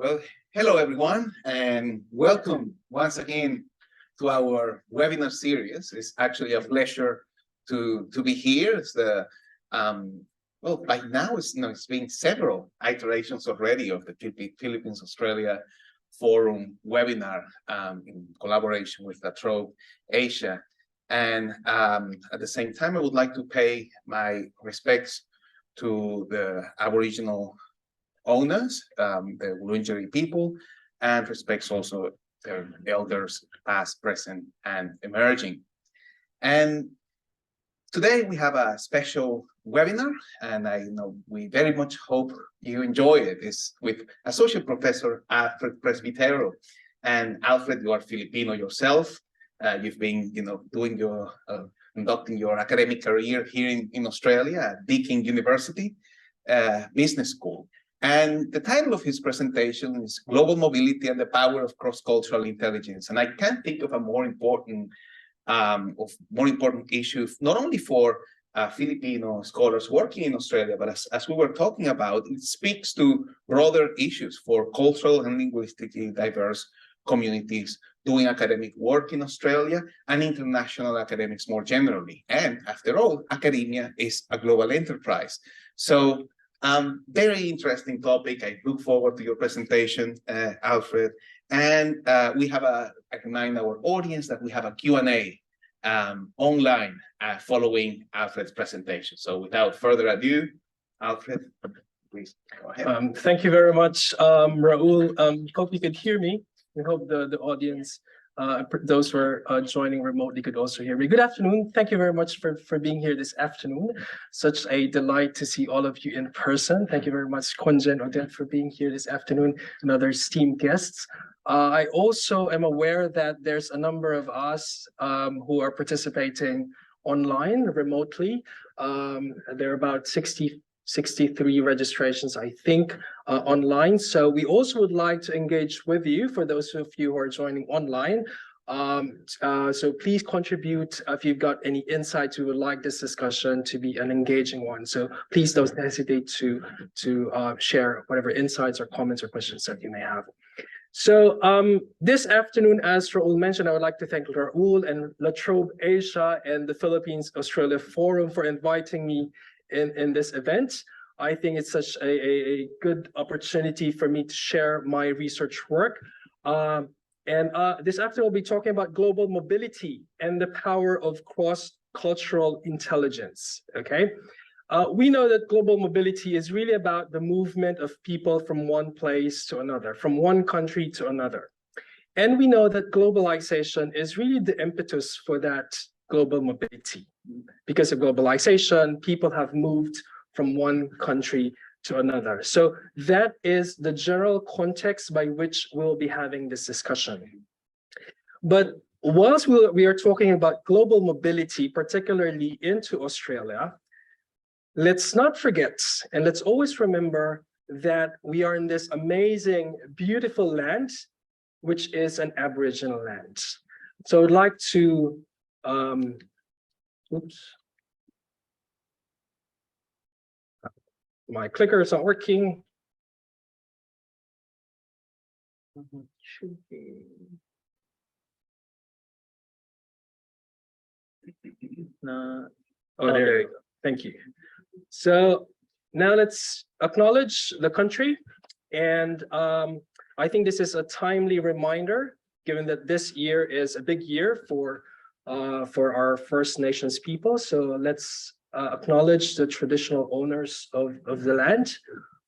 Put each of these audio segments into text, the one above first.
Well, hello everyone, and welcome once again to our webinar series. It's actually a pleasure to be here. It's the well, by now it's been several iterations already of the Philippines Australia Forum webinar in collaboration with the Trobe Asia. And at the same time, I would like to pay my respects to the Aboriginal owners, the Wurundjeri people, and respects also their elders, past, present, and emerging. And today we have a special webinar, and I know we very much hope you enjoy it. It's with Associate Professor Alfred Presbitero. And Alfred, you are Filipino yourself. You've been, doing your conducting your academic career here in Australia at Deakin University Business School. And the title of his presentation is Global Mobility and the Power of Cross-Cultural Intelligence. And I can't think of a more important issue, not only for Filipino scholars working in Australia, but as we were talking about, it speaks to broader issues for cultural and linguistically diverse communities doing academic work in Australia and international academics more generally. And after all, academia is a global enterprise. So very interesting topic. I look forward to your presentation, Alfred. And we have I remind our audience that we have a Q&A online following Alfred's presentation. So without further ado, Alfred, please go ahead. Thank you very much, Raul. Hope you could hear me. We hope the audience, those who are joining remotely, could also hear me. Good afternoon. Thank you very much for being here this afternoon. Such a delight to see all of you in person. Thank you very much, Konja and Odette, for being here this afternoon, and other esteemed guests. I also am aware that there's a number of us who are participating online, remotely. There are about 63 registrations, I think, online. So we also would like to engage with you, for those of you who are joining online. So please contribute if you've got any insights. We would like this discussion to be an engaging one. So please don't hesitate to share whatever insights or comments or questions that you may have. So this afternoon, as Raul mentioned, I would like to thank Raul and La Trobe Asia and the Philippines Australia Forum for inviting me in this event. I think it's such a good opportunity for me to share my research work. This afternoon, we'll be talking about global mobility and the power of cross-cultural intelligence, okay? We know that global mobility is really about the movement of people from one place to another, from one country to another. And we know that globalization is really the impetus for that global mobility. Because of globalization, people have moved from one country to another. So that is the general context by which we'll be having this discussion. But whilst we are talking about global mobility, particularly into Australia, let's not forget, and let's always remember that we are in this amazing, beautiful land, which is an Aboriginal land. So I'd like to oops. My clicker is not working. Should be. Oh, there you go. Thank you. So now let's acknowledge the country. And I think this is a timely reminder, given that this year is a big year for our First Nations people. So let's acknowledge the traditional owners of the land.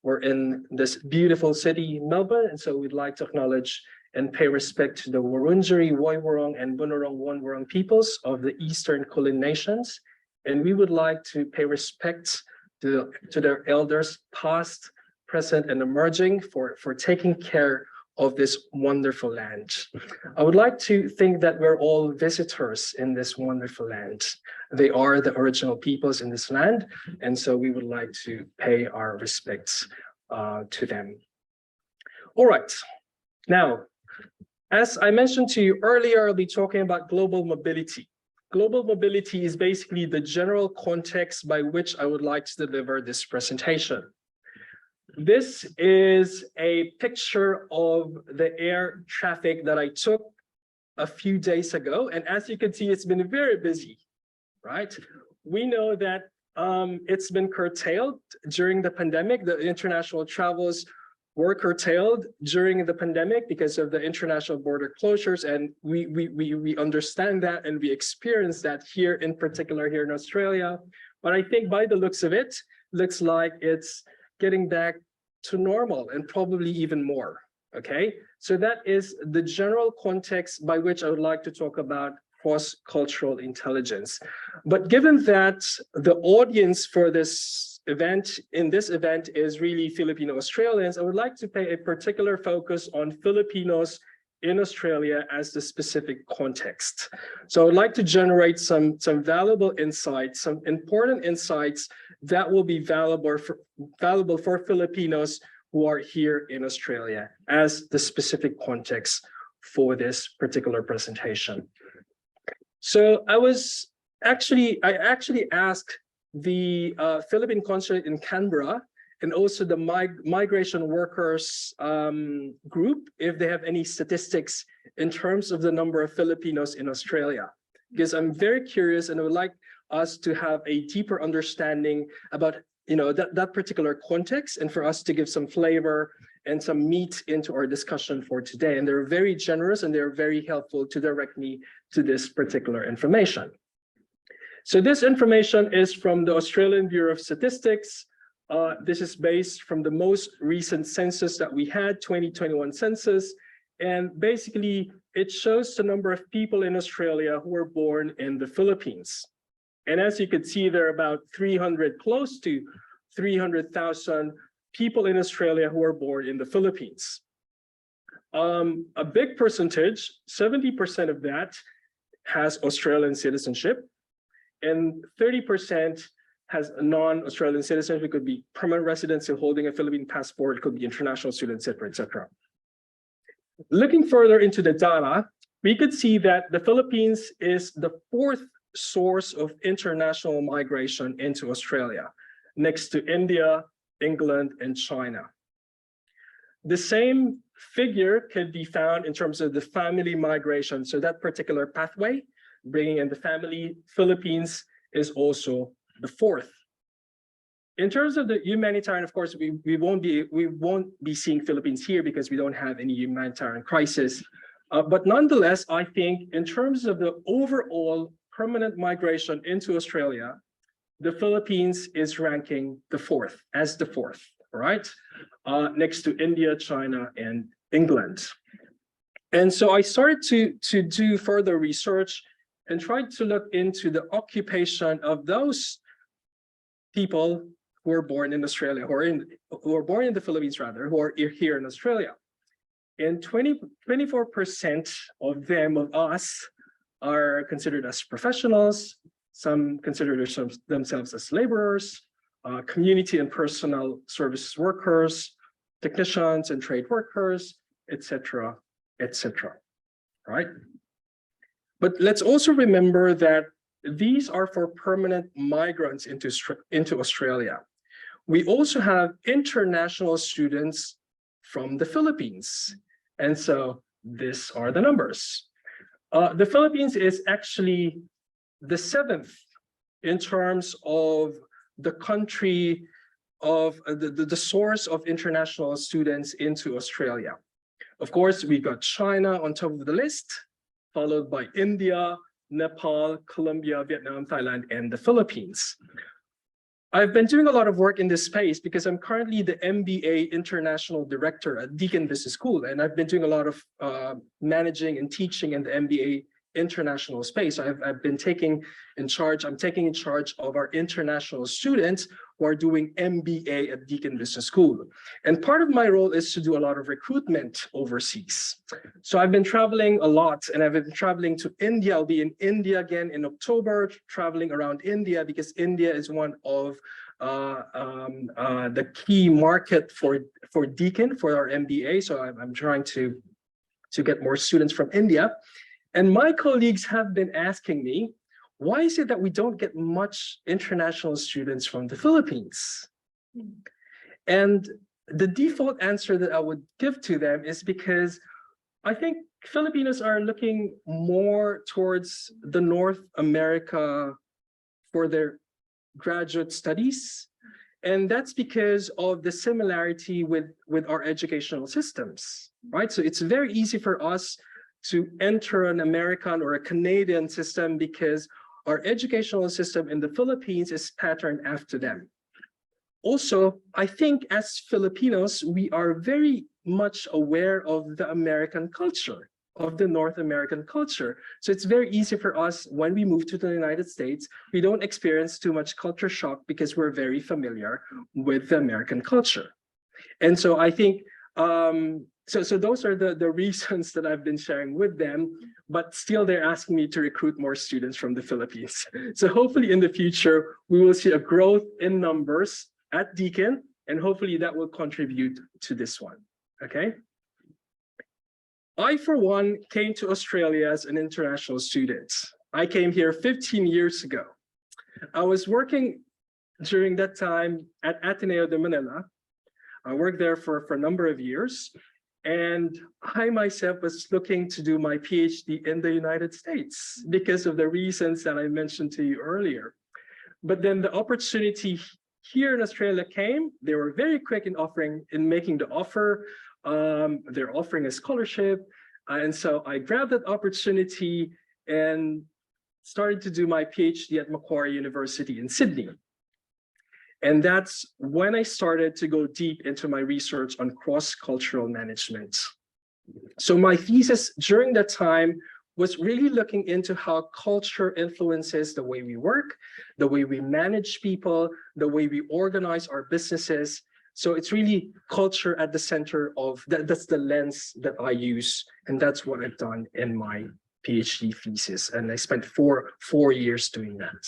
We're in this beautiful city, Melbourne, and so we'd like to acknowledge and pay respect to the Wurundjeri, Woiwurrung, and Bunurong Wonwurrung peoples of the Eastern Kulin Nations. And we would like to pay respect to their elders, past, present, and emerging, for taking care of this wonderful land. I would like to think that we're all visitors in this wonderful land. They are the original peoples in this land, and so we would like to pay our respects to them. All right, now, as I mentioned to you earlier, I'll be talking about global mobility. Global mobility is basically the general context by which I would like to deliver this presentation. This is a picture of the air traffic that I took a few days ago. And as you can see, it's been very busy, right? We know that it's been curtailed during the pandemic. The international travels were curtailed during the pandemic because of the international border closures. And we understand that and we experience that here, in particular here in Australia. But I think by the looks of it, looks like it's getting back to normal and probably even more, okay? So that is the general context by which I would like to talk about cross-cultural intelligence. But given that the audience for this event, is really Filipino Australians, I would like to pay a particular focus on Filipinos in Australia as the specific context. So I would like to generate some valuable insights, some important insights that will be valuable for Filipinos who are here in Australia as the specific context for this particular presentation. So I actually asked the Philippine consulate in Canberra and also the migration workers group if they have any statistics in terms of the number of Filipinos in Australia, because I'm very curious and I would like us to have a deeper understanding about that particular context and for us to give some flavor and some meat into our discussion for today. And they're very generous and they're very helpful to direct me to this particular information. So this information is from the Australian Bureau of Statistics. This is based from the most recent census that we had, 2021 census. And basically, it shows the number of people in Australia who were born in the Philippines. And as you can see, there are about close to 300,000 people in Australia who are born in the Philippines. A big percentage, 70% of that, has Australian citizenship, and 30% has a non-Australian citizenship. It could be permanent residents holding a Philippine passport, it could be international students, etc. Looking further into the data, we could see that the Philippines is the fourth source of international migration into Australia, next to India, England, and China. The same figure can be found in terms of the family migration. So that particular pathway, bringing in the family, Philippines is also the fourth. In terms of the humanitarian, of course, we won't be seeing Philippines here because we don't have any humanitarian crisis. But nonetheless, I think in terms of the overall permanent migration into Australia, the Philippines is ranking the fourth, right? Next to India, China, and England. And so I started to do further research and tried to look into the occupation of those people who are born in Australia, who are born in the Philippines rather, who are here in Australia. And 24% of us, are considered as professionals. Some consider themselves as laborers, community and personal services workers, technicians and trade workers, etc., right? But let's also remember that these are for permanent migrants into Australia. We also have international students from the Philippines. And so these are the numbers. The Philippines is actually the seventh in terms of the country of the source of international students into Australia. Of course, we got China on top of the list, followed by India, Nepal, Colombia, Vietnam, Thailand, and the Philippines. I've been doing a lot of work in this space because I'm currently the MBA International Director at Deakin Business School, and I've been doing a lot of managing and teaching in the MBA international space. I've been taking in charge of our international students who are doing MBA at Deakin Business School. And part of my role is to do a lot of recruitment overseas. So I've been traveling a lot, and I've been traveling to India. I'll be in India again in October, traveling around India because India is one of the key market for Deakin, for our MBA. So I'm trying to get more students from India. And my colleagues have been asking me, why is it that we don't get much international students from the Philippines? And the default answer that I would give to them is because I think Filipinos are looking more towards the North America for their graduate studies. And that's because of the similarity with our educational systems, right? So it's very easy for us to enter an American or a Canadian system because our educational system in the Philippines is patterned after them. Also, I think as Filipinos, we are very much aware of the American culture, of the North American culture. So it's very easy for us when we move to the United States, we don't experience too much culture shock because we're very familiar with the American culture. And so I think, so those are the reasons that I've been sharing with them, but still they're asking me to recruit more students from the Philippines. So hopefully in the future, we will see a growth in numbers at Deakin, and hopefully that will contribute to this one, okay? I, for one, came to Australia as an international student. I came here 15 years ago. I was working during that time at Ateneo de Manila. I worked there for a number of years, and I myself was looking to do my PhD in the United States because of the reasons that I mentioned to you earlier. But then the opportunity here in Australia came. They were very quick in making the offer. They're offering a scholarship. And so I grabbed that opportunity and started to do my PhD at Macquarie University in Sydney. And that's when I started to go deep into my research on cross-cultural management. So my thesis during that time was really looking into how culture influences the way we work, the way we manage people, the way we organize our businesses. So it's really culture at the center of that. That's the lens that I use. And that's what I've done in my PhD thesis. And I spent four years doing that.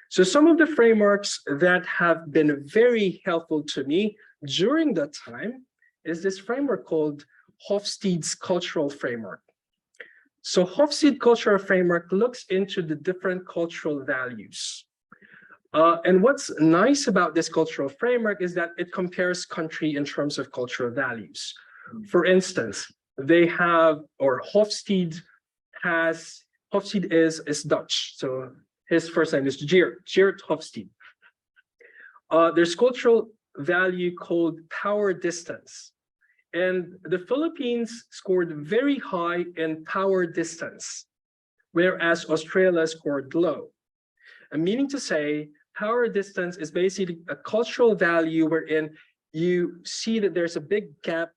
So some of the frameworks that have been very helpful to me during that time is this framework called Hofstede's Cultural Framework. So Hofstede Cultural Framework looks into the different cultural values. And what's nice about this cultural framework is that it compares country in terms of cultural values. For instance, they have, or Hofstede is Dutch. So his first name is Geert Hofstede. There's cultural value called power distance. And the Philippines scored very high in power distance, whereas Australia scored low. And meaning to say, power distance is basically a cultural value wherein you see that there's a big gap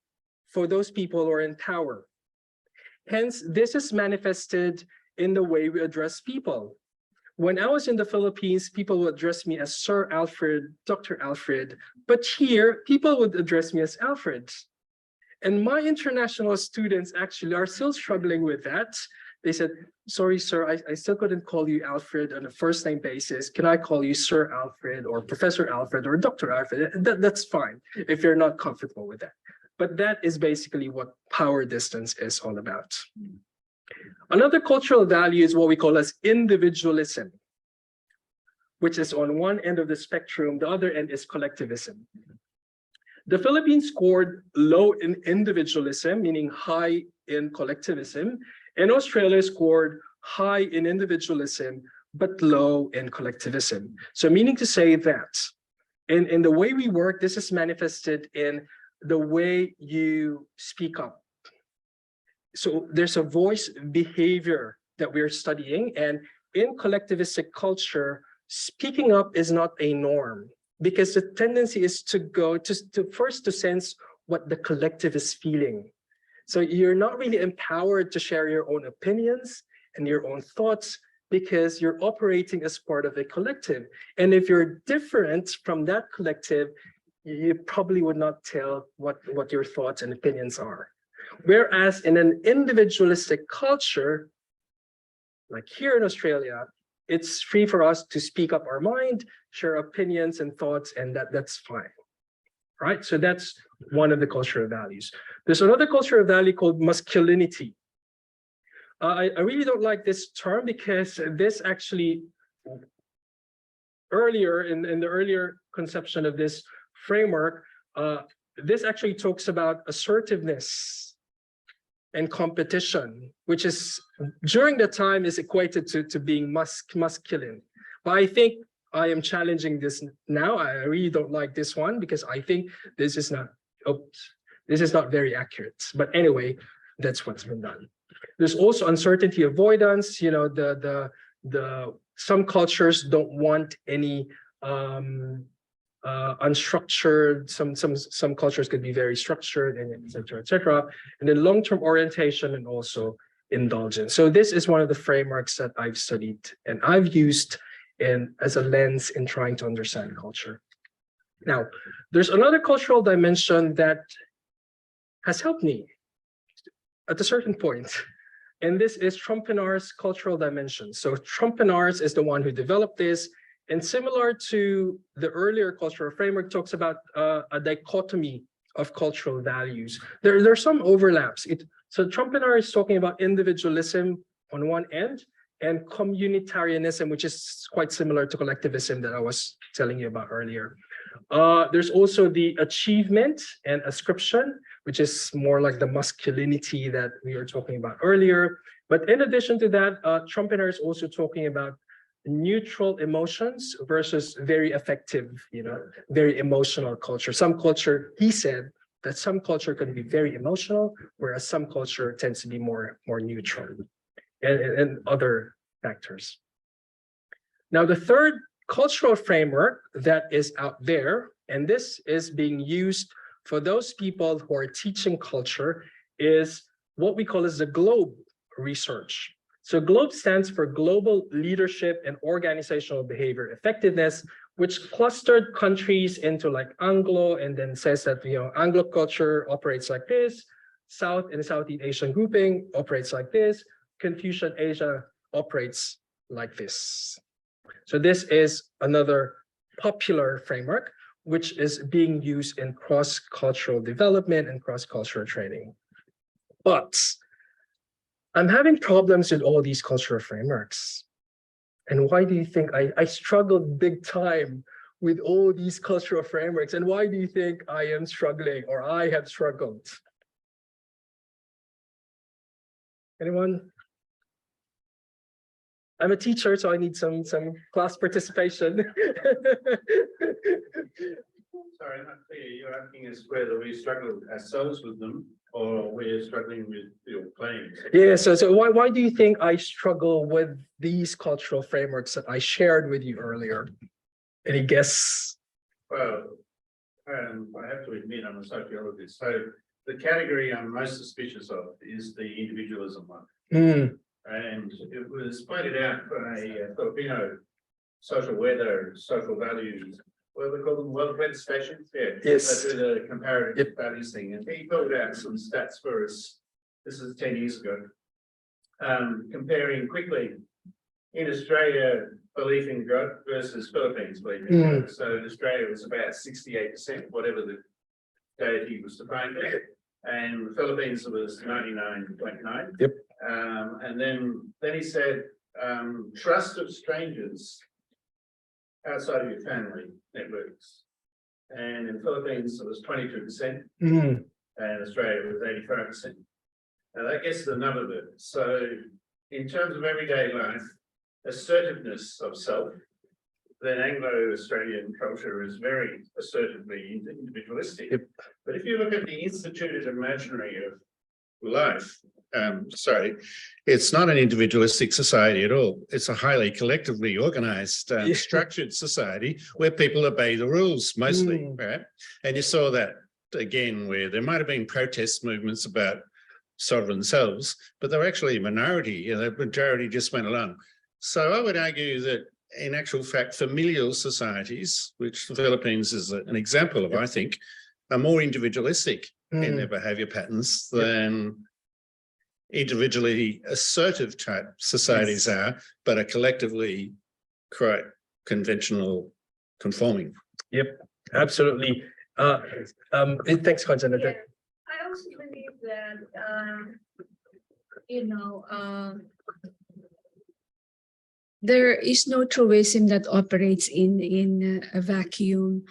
for those people who are in power. Hence, this is manifested in the way we address people. When I was in the Philippines, people would address me as Sir Alfred, Dr. Alfred, but here, people would address me as Alfred. And my international students actually are still struggling with that. They said, sorry, sir, I still couldn't call you Alfred on a first name basis. Can I call you Sir Alfred or Professor Alfred or Dr. Alfred? That's fine if you're not comfortable with that. But that is basically what power distance is all about. Another cultural value is what we call as individualism, which is on one end of the spectrum. The other end is collectivism. The Philippines scored low in individualism, meaning high in collectivism, and Australia scored high in individualism, but low in collectivism. So meaning to say that in the way we work, this is manifested in the way you speak up. So there's a voice behavior that we're studying, and in collectivistic culture, speaking up is not a norm, because the tendency is to go to first to sense what the collective is feeling. So you're not really empowered to share your own opinions and your own thoughts because you're operating as part of a collective. And if you're different from that collective, you probably would not tell what your thoughts and opinions are. Whereas in an individualistic culture, like here in Australia, it's free for us to speak up our mind, share opinions and thoughts, and that's fine, right? So that's one of the cultural values. There's another cultural value called masculinity. I really don't like this term because this actually, earlier in the earlier conception of this framework, this actually talks about assertiveness and competition, which is during the time is equated to being masculine. But I think I am challenging this now. I really don't like this one because I think this is not very accurate. But anyway, that's what's been done. There's also uncertainty avoidance. You know, some cultures don't want any unstructured. Some cultures could be very structured, and et cetera, et cetera. And then long-term orientation and also indulgence. So this is one of the frameworks that I've studied and I've used as a lens in trying to understand culture. Now, there's another cultural dimension that has helped me at a certain point, and this is Trompenaars' cultural dimension. So Trompenaars is the one who developed this, and similar to the earlier cultural framework, talks about a dichotomy of cultural values. There are some overlaps. So Trompenaars is talking about individualism on one end, and communitarianism, which is quite similar to collectivism that I was telling you about earlier. There's also the achievement and ascription, which is more like the masculinity that we were talking about earlier. But in addition to that, Trompenaars is also talking about neutral emotions versus very affective, very emotional culture. He said that some culture can be very emotional, whereas some culture tends to be more neutral. And other factors. Now, the third cultural framework that is out there, and this is being used for those people who are teaching culture, is what we call as the GLOBE research. So GLOBE stands for Global Leadership and Organizational Behavior Effectiveness, which clustered countries into like Anglo, and then says that Anglo culture operates like this, South and Southeast Asian grouping operates like this, Confucian Asia operates like this. So this is another popular framework, which is being used in cross-cultural development and cross-cultural training. But I'm having problems with all these cultural frameworks. And why do you think I struggled big time with all these cultural frameworks? And why do you think I am struggling, or I have struggled? Anyone? I'm a teacher, so I need some class participation. Sorry, not clear. You're asking us whether we struggle ourselves with them or we're struggling with your claims. Yeah, so why do you think I struggle with these cultural frameworks that I shared with you earlier? Any guess? Well, I have to admit I'm a sociologist, so the category I'm most suspicious of is the individualism one. And it was pointed out by a Filipino social weather, social values, what do we call them, weather stations? Yeah. Yes. They do the comparative values thing. And he pulled out some stats for us. This is 10 years ago. Comparing quickly in Australia, belief in God versus Philippines belief in God. So in Australia, it was about 68%, whatever the deity was defined there. And the Philippines, it was 99.9. Yep. And then he said, trust of strangers outside of your family networks. And in Philippines, it was 22%, and Australia was 85%. Now that gets the number bit. So in terms of everyday life, assertiveness of self, then Anglo-Australian culture is very assertively individualistic. Yep. But if you look at the instituted imaginary of life, it's not an individualistic society at all. It's a highly collectively organized, structured society where people obey the rules mostly, right? And you saw that again, where there might have been protest movements about sovereign selves, but they were actually a minority, and the majority just went along. So I would argue that in actual fact, familial societies, which the Philippines is an example of, I think, are more individualistic in their behavior patterns than individually assertive type societies are, but are collectively quite conventional conforming. Yep, absolutely. Thanks, Constantine. Yeah, I also believe that there is no truism that operates in a vacuum,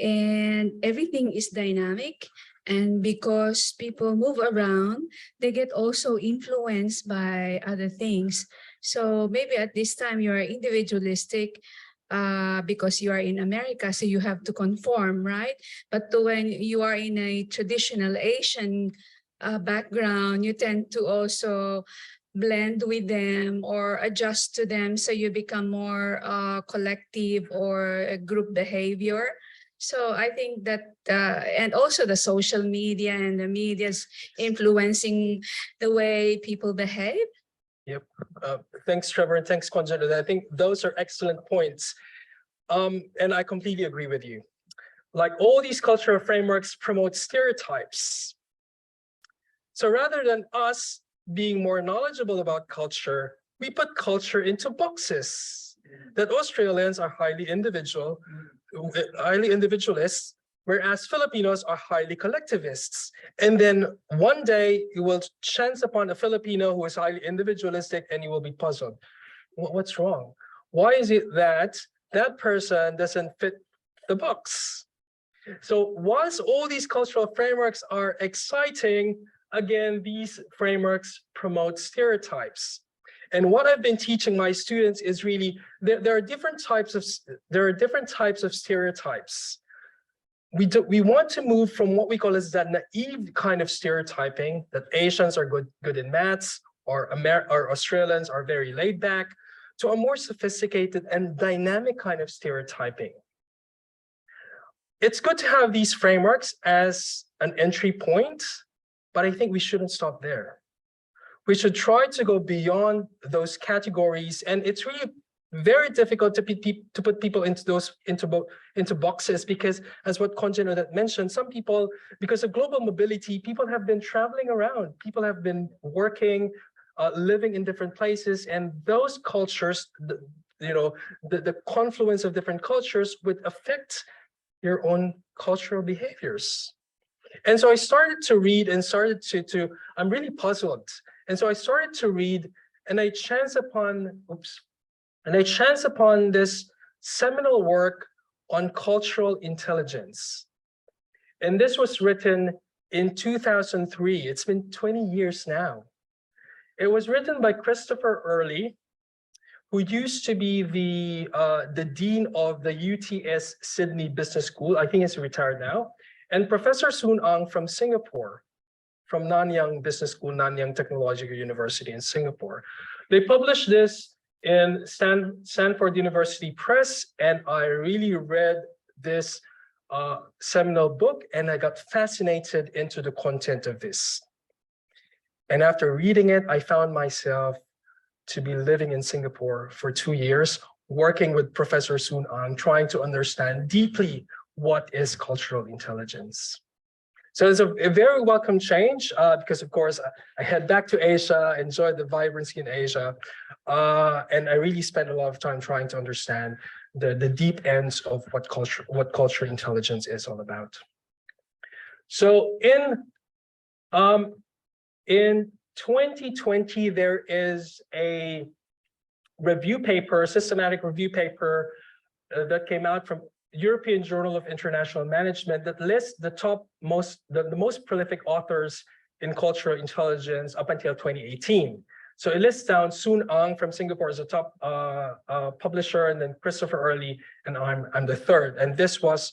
and everything is dynamic. And because people move around, they get also influenced by other things. So maybe at this time you are individualistic because you are in America, so you have to conform, right? But when you are in a traditional Asian background, you tend to also blend with them or adjust to them, so you become more collective or a group behavior. So I think that, and also the social media and the media's influencing the way people behave. Yep. Thanks, Trevor, and thanks, Conjure. I think those are excellent points. And I completely agree with you. Like, all these cultural frameworks promote stereotypes. So rather than us being more knowledgeable about culture, we put culture into boxes. That Australians are highly individualist, whereas Filipinos are highly collectivists. And then one day you will chance upon a Filipino who is highly individualistic and you will be puzzled. What's wrong? Why is it that that person doesn't fit the box? So whilst all these cultural frameworks are exciting, again, these frameworks promote stereotypes. And what I've been teaching my students is really there are different types of stereotypes. We want to move from what we call as that naive kind of stereotyping, that Asians are good in maths, or Australians are very laid back, to a more sophisticated and dynamic kind of stereotyping. It's good to have these frameworks as an entry point, but I think we shouldn't stop there. We should try to go beyond those categories, and it's really very difficult to put people into boxes, because, as what Conjure mentioned, some people, because of global mobility, people have been traveling around, people have been working, living in different places, and those cultures, the confluence of different cultures would affect your own cultural behaviors. And so I started to read and started to I'm really puzzled. And so I started to read, and I chanced upon this seminal work on cultural intelligence. And this was written in 2003. It's been 20 years now. It was written by Christopher Early, who used to be the dean of the UTS Sydney Business School. I think he's retired now. And Professor Soon Ang from Singapore, from Nanyang Business School, Nanyang Technological University in Singapore. They published this in Stanford University Press, and I really read this seminal book, and I got fascinated into the content of this. And after reading it, I found myself to be living in Singapore for 2 years, working with Professor Soon Ang, trying to understand deeply what is cultural intelligence. So it's a very welcome change, because, of course, I head back to Asia, enjoyed the vibrancy in Asia, and I really spent a lot of time trying to understand the deep ends of what cultural intelligence is all about. So in 2020, there is a review paper, systematic review paper that came out from European Journal of International Management that lists the most prolific authors in cultural intelligence up until 2018. So it lists down Soon Ang from Singapore as a top publisher, and then Christopher Early, and I'm the third. And this was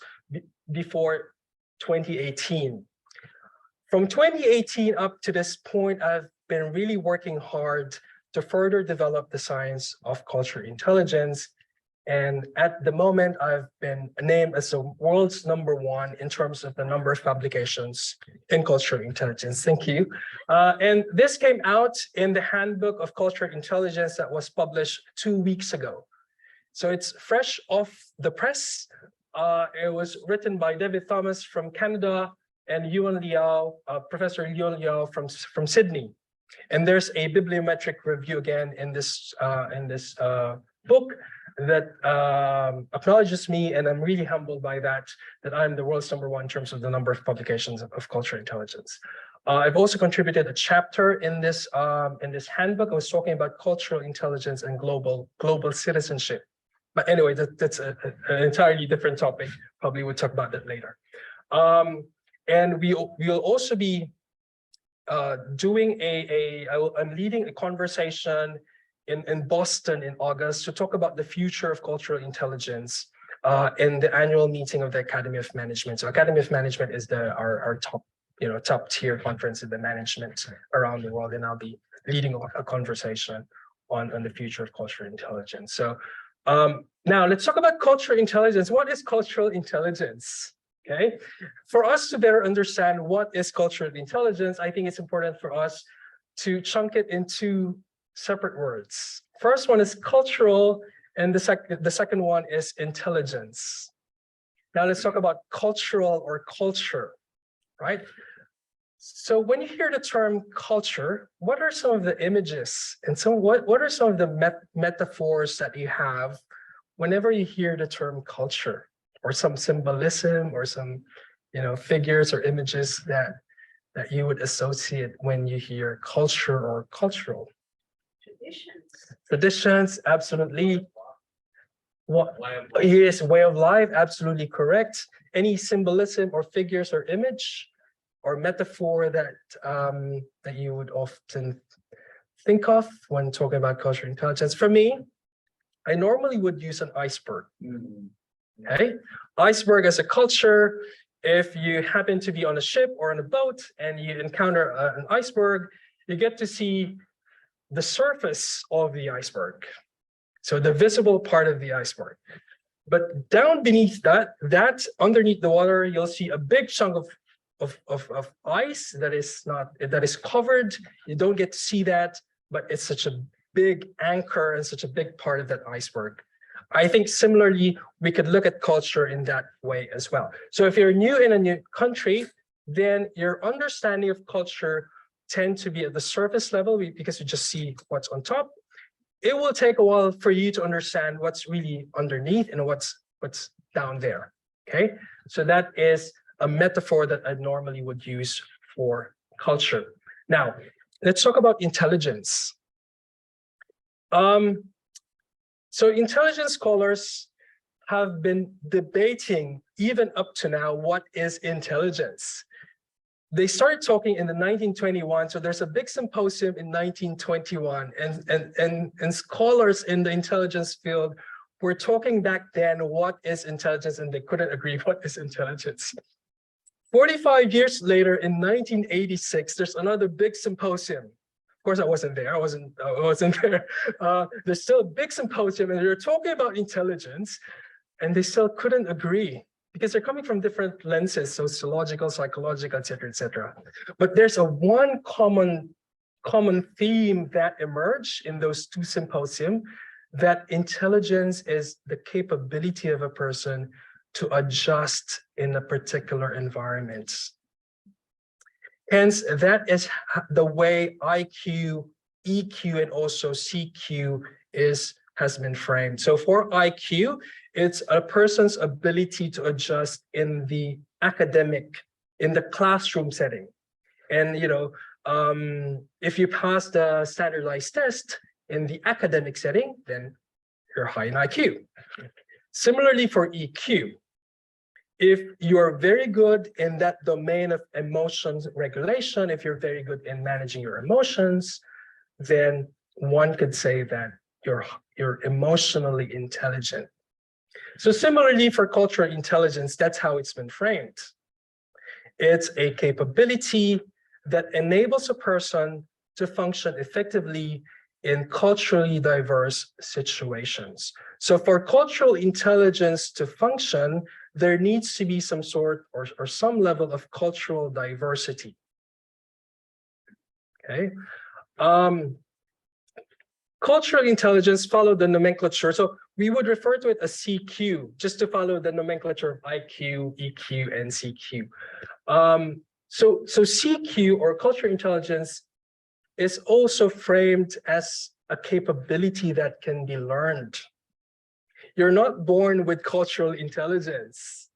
before 2018. From 2018 up to this point, I've been really working hard to further develop the science of cultural intelligence. And at the moment, I've been named as the world's #1 in terms of the number of publications in cultural intelligence. Thank you. And this came out in the Handbook of Cultural Intelligence that was published 2 weeks ago. So it's fresh off the press. It was written by David Thomas from Canada and Yuan Liao, Professor Yuan Liao from Sydney. And there's a bibliometric review again in this book that acknowledges me, and I'm really humbled by that I'm the world's #1 in terms of the number of publications of cultural intelligence. I've also contributed a chapter in this handbook. I was talking about cultural intelligence and global citizenship. But anyway, that's an entirely different topic. Probably we'll talk about that later. And we'll also be doing I'm leading a conversation in Boston in August to talk about the future of cultural intelligence in the annual meeting of the Academy of Management. So Academy of Management is our top tier conference in the management around the world, and I'll be leading a conversation on the future of cultural intelligence. So now let's talk about cultural intelligence. What is cultural intelligence? Okay, for us to better understand what is cultural intelligence, I think it's important for us to chunk it into separate words. First one is cultural, and the second one is intelligence. Now let's talk about cultural or culture, right? So when you hear the term culture, what are some of the images and what are some of the metaphors that you have whenever you hear the term culture, or some symbolism, or some figures or images that you would associate when you hear culture or cultural? Traditions, absolutely. What? Yes, way of life, absolutely correct. Any symbolism or figures or image or metaphor that you would often think of when talking about cultural intelligence? For me, I normally would use an iceberg. Okay, iceberg as a culture. If you happen to be on a ship or on a boat and you encounter an iceberg, you get to see the surface of the iceberg, so the visible part of the iceberg. But down beneath that underneath the water, you'll see a big chunk of ice that is covered. You don't get to see that, but it's such a big anchor and such a big part of that iceberg. I think similarly, we could look at culture in that way as well. So if you're new in a new country, then your understanding of culture tend to be at the surface level because you just see what's on top. It will take a while for you to understand what's really underneath and what's down there. Okay, so that is a metaphor that I normally would use for culture. Now, let's talk about intelligence. So intelligence scholars have been debating even up to now what is intelligence. They started talking in the 1921, so there's a big symposium in 1921, and scholars in the intelligence field were talking back then what is intelligence, and they couldn't agree what is intelligence. 45 years later, in 1986, there's another big symposium. Of course, I wasn't there. I wasn't there. There's still a big symposium, and they're talking about intelligence, and they still couldn't agree because they're coming from different lenses, sociological, psychological, et cetera. But there's one common theme that emerged in those two symposium, that intelligence is the capability of a person to adjust in a particular environment. Hence, that is the way IQ, EQ, and also CQ has been framed. So for IQ, it's a person's ability to adjust in the classroom setting. And if you pass the standardized test in the academic setting, then you're high in IQ. Similarly for EQ, if you're very good in that domain of emotions regulation, if you're very good in managing your emotions, then one could say that you're emotionally intelligent. So similarly for cultural intelligence, that's how it's been framed. It's a capability that enables a person to function effectively in culturally diverse situations. So for cultural intelligence to function, there needs to be some sort or some level of cultural diversity. Okay. Cultural intelligence followed the nomenclature. So we would refer to it as CQ, just to follow the nomenclature of IQ, EQ, and CQ. So CQ, or cultural intelligence, is also framed as a capability that can be learned. You're not born with cultural intelligence.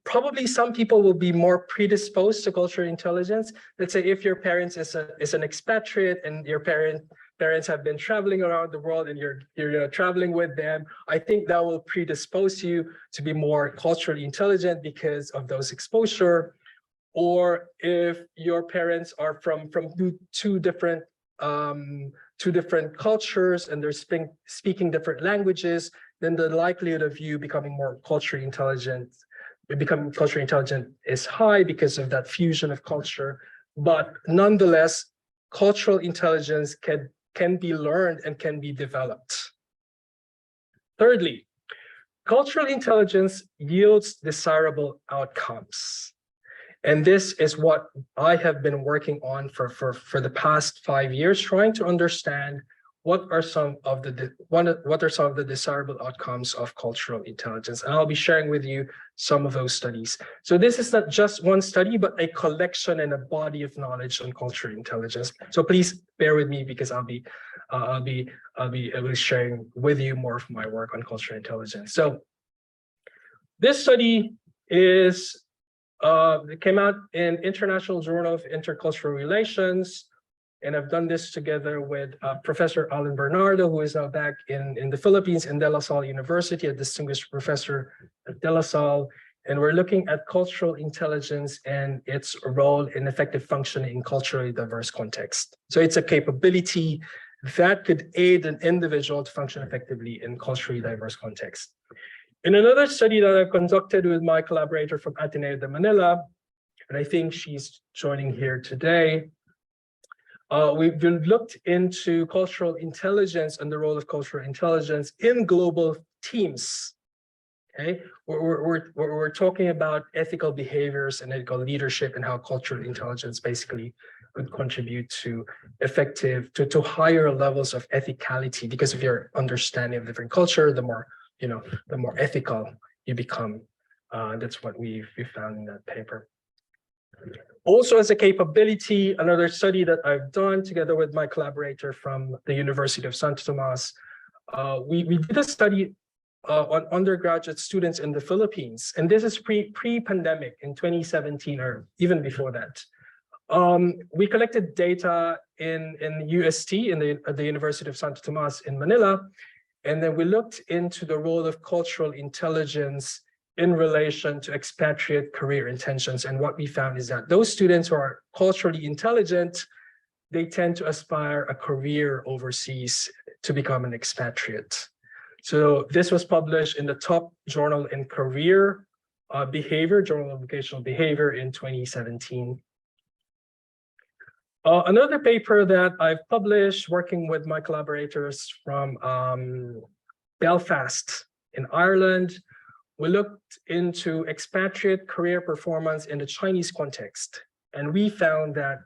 Probably some people will be more predisposed to cultural intelligence. Let's say if your parents is an expatriate and your parents have been traveling around the world and you're traveling with them, I think that will predispose you to be more culturally intelligent because of those exposure. Or if your parents are from two different cultures and they're speaking different languages, then the likelihood of you becoming culturally intelligent is high because of that fusion of culture. But nonetheless, cultural intelligence can be learned and can be developed. Thirdly, cultural intelligence yields desirable outcomes. And this is what I have been working on for the past 5 years, trying to understand what are some of the desirable outcomes of cultural intelligence. And I'll be sharing with you some of those studies. So this is not just one study, but a collection and a body of knowledge on cultural intelligence. So please bear with me because I'll be sharing with you more of my work on cultural intelligence. So this study it came out in International Journal of Intercultural Relations, and I've done this together with Professor Alan Bernardo, who is now back in the Philippines in De La Salle University, a distinguished professor at De La Salle. And we're looking at cultural intelligence and its role in effective functioning in culturally diverse contexts. So it's a capability that could aid an individual to function effectively in culturally diverse contexts. In another study that I've conducted with my collaborator from Ateneo de Manila, and I think she's joining here today, we've looked into cultural intelligence and the role of cultural intelligence in global teams. Okay, we're talking about ethical behaviors and ethical leadership and how cultural intelligence basically could contribute to to higher levels of ethicality, because of your understanding of different culture, the more ethical you become. That's what we found in that paper. Also, as a capability, another study that I've done together with my collaborator from the University of Santo Tomas, we did a study on undergraduate students in the Philippines, and this is pre-pandemic in 2017 or even before that. We collected data in UST, at the University of Santo Tomas in Manila, and then we looked into the role of cultural intelligence in relation to expatriate career intentions. And what we found is that those students who are culturally intelligent, they tend to aspire a career overseas to become an expatriate. So this was published in the top journal in career behavior, Journal of Vocational Behavior in 2017. Another paper that I've published working with my collaborators from Belfast in Ireland, we looked into expatriate career performance in the Chinese context. And we found that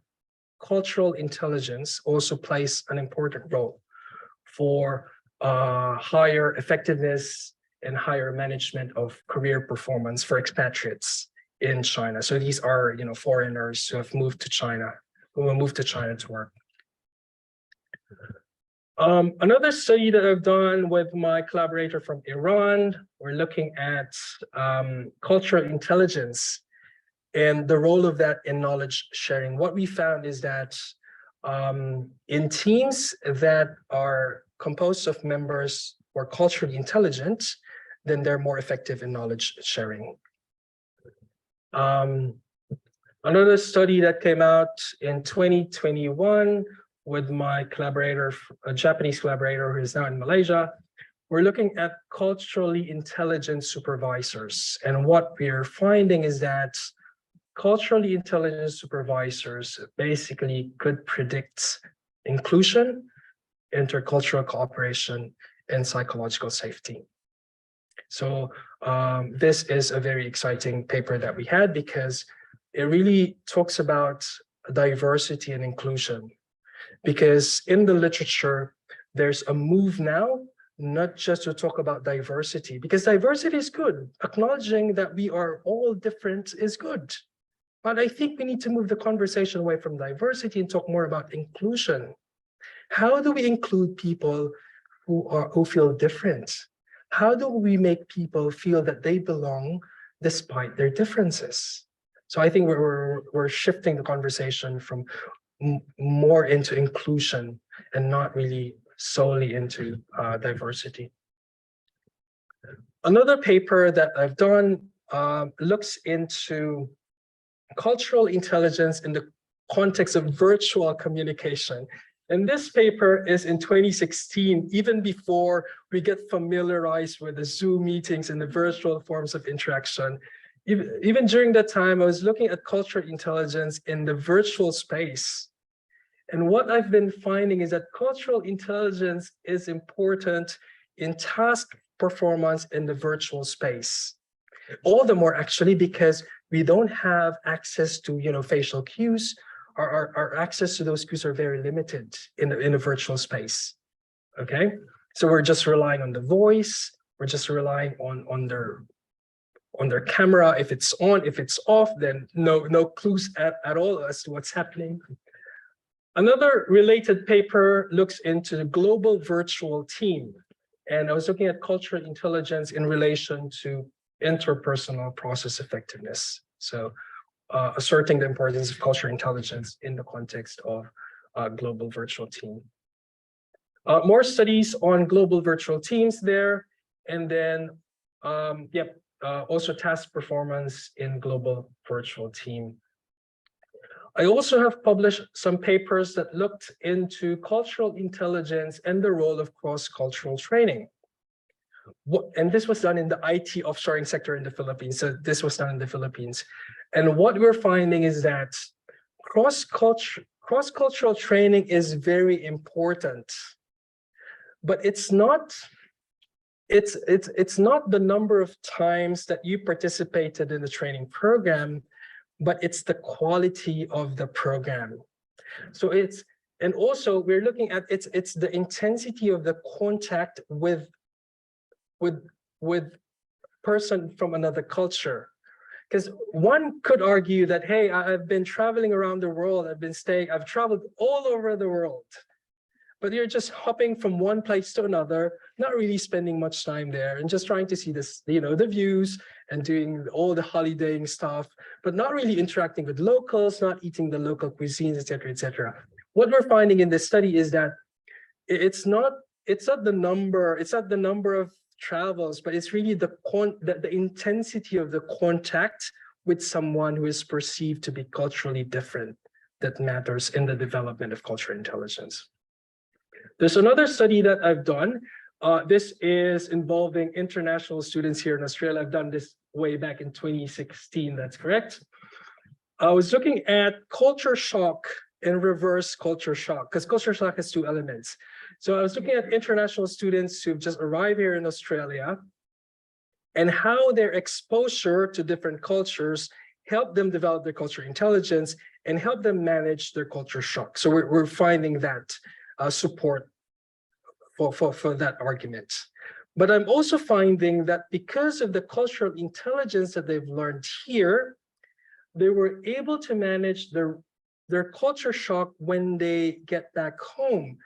cultural intelligence also plays an important role for higher effectiveness and higher management of career performance for expatriates in China. So these are, foreigners who have moved to China, who will move to China to work. Another study that I've done with my collaborator from Iran, we're looking at cultural intelligence and the role of that in knowledge sharing. What we found is that in teams that are composed of members who are culturally intelligent, then they're more effective in knowledge sharing. Another study that came out in 2021 with my collaborator, a Japanese collaborator who is now in Malaysia, we're looking at culturally intelligent supervisors. And what we're finding is that culturally intelligent supervisors basically could predict inclusion, intercultural cooperation, and psychological safety. So this is a very exciting paper that we had because it really talks about diversity and inclusion. Because in the literature, there's a move now, not just to talk about diversity, because diversity is good. Acknowledging that we are all different is good. But I think we need to move the conversation away from diversity and talk more about inclusion. How do we include people who feel different? How do we make people feel that they belong despite their differences? So I think we're shifting the conversation from more into inclusion and not really solely into diversity. Another paper that I've done looks into cultural intelligence in the context of virtual communication. And this paper is in 2016, even before we get familiarized with the Zoom meetings and the virtual forms of interaction. Even during that time, I was looking at cultural intelligence in the virtual space. And what I've been finding is that cultural intelligence is important in task performance in the virtual space. All the more actually because we don't have access to facial cues. Our access to those cues are very limited in a virtual space. Okay, so we're just relying on the voice. We're just relying on their camera. If it's on, if it's off, then no clues at all as to what's happening. Another related paper looks into the global virtual team. And I was looking at cultural intelligence in relation to interpersonal process effectiveness. So asserting the importance of cultural intelligence in the context of global virtual team. More studies on global virtual teams there. And then, also task performance in global virtual team. I also have published some papers that looked into cultural intelligence and the role of cross-cultural training. And this was done in the IT offshoring sector in the Philippines. So this was done in the Philippines. And what we're finding is that cross-cultural training is very important, but it's not the number of times that you participated in the training program, but it's the quality of the program. So and also we're looking at it's the intensity of the contact with person from another culture. Because one could argue that, hey, I've been traveling around the world, I've traveled all over the world, but you're just hopping from one place to another, not really spending much time there and just trying to see this, the views and doing all the holidaying stuff, but not really interacting with locals, not eating the local cuisines, et cetera, et cetera. What we're finding in this study is that it's not the number of travels, but it's really the intensity of the contact with someone who is perceived to be culturally different that matters in the development of cultural intelligence. There's another study that I've done. This is involving international students here in Australia. I've done this way back in 2016, that's correct. I was looking at culture shock and reverse culture shock, because culture shock has two elements. So I was looking at international students who've just arrived here in Australia and how their exposure to different cultures help them develop their cultural intelligence and help them manage their culture shock. So we're finding that support for that argument. But I'm also finding that because of the cultural intelligence that they've learned here, they were able to manage their culture shock when they get back home.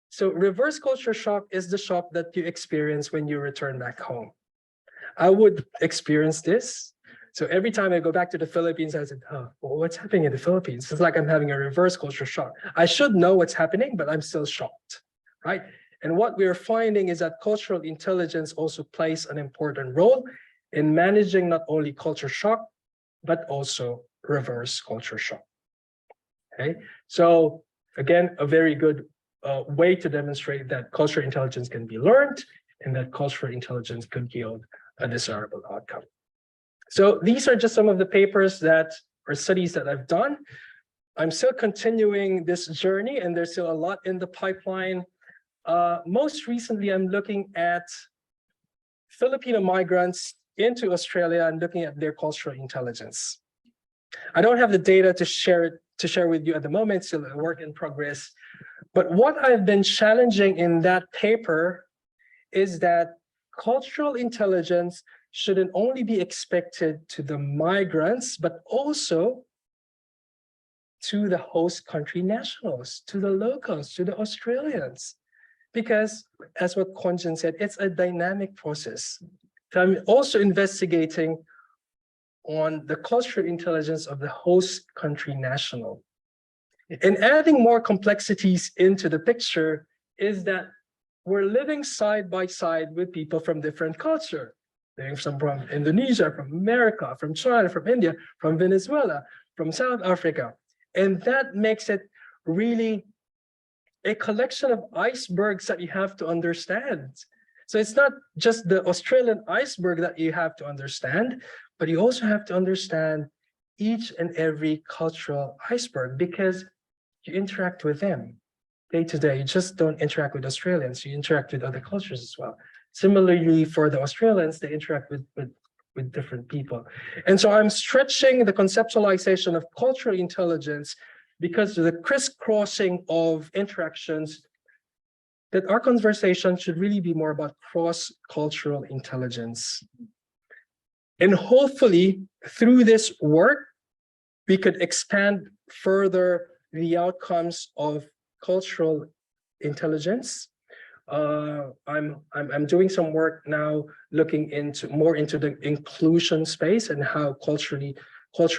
So reverse culture shock is the shock that you experience when you return back home. I would experience this. So every time I go back to the Philippines, I said, oh, well, what's happening in the Philippines? It's like I'm having a reverse culture shock. I should know what's happening, but I'm still shocked, right? And what we're finding is that cultural intelligence also plays an important role in managing not only culture shock, but also reverse culture shock. Okay, so again, a very good way to demonstrate that cultural intelligence can be learned and that cultural intelligence could yield a desirable outcome. So these are just some of the papers or studies that I've done. I'm still continuing this journey and there's still a lot in the pipeline. Most recently, I'm looking at Filipino migrants into Australia and looking at their cultural intelligence. I don't have the data to share with you at the moment, still a work in progress. But what I've been challenging in that paper is that cultural intelligence shouldn't only be expected to the migrants, but also to the host country nationals, to the locals, to the Australians. Because as what Konjan said, it's a dynamic process. So I'm also investigating on the cultural intelligence of the host country national. And adding more complexities into the picture is that we're living side by side with people from different culture. They're from Indonesia, from America, from China, from India, from Venezuela, from South Africa. And that makes it really a collection of icebergs that you have to understand. So it's not just the Australian iceberg that you have to understand, but you also have to understand each and every cultural iceberg because you interact with them day to day. You just don't interact with Australians, you interact with other cultures as well. Similarly, for the Australians, they interact with different people. And so I'm stretching the conceptualization of cultural intelligence because of the crisscrossing of interactions, that our conversation should really be more about cross-cultural intelligence. And hopefully, through this work, we could expand further the outcomes of cultural intelligence. I'm doing some work now looking more into the inclusion space and how cultural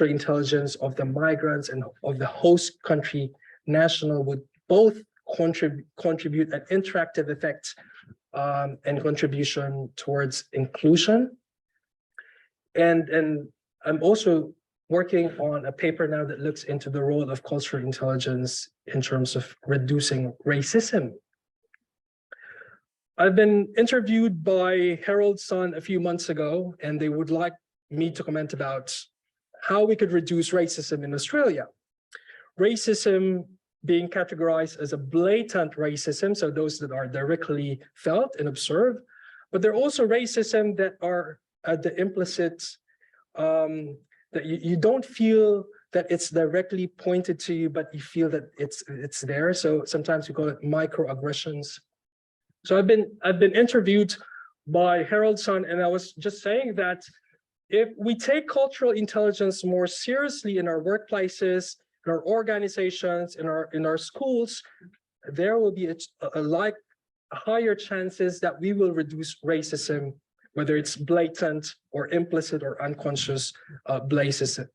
intelligence of the migrants and of the host country national would both contribute an interactive effect and contribution towards inclusion. And I'm also working on a paper now that looks into the role of cultural intelligence in terms of reducing racism. I've been interviewed by Herald Sun a few months ago, and they would like me to comment about how we could reduce racism in Australia. Racism being categorized as a blatant racism, so those that are directly felt and observed, but there are also racism that are at the implicit, that you don't feel that it's directly pointed to you, but you feel that it's there. So sometimes we call it microaggressions. So I've been interviewed by Herald Sun, and I was just saying that if we take cultural intelligence more seriously in our workplaces, in our organizations, in our schools, there will be higher chances that we will reduce racism, whether it's blatant or implicit or unconscious racism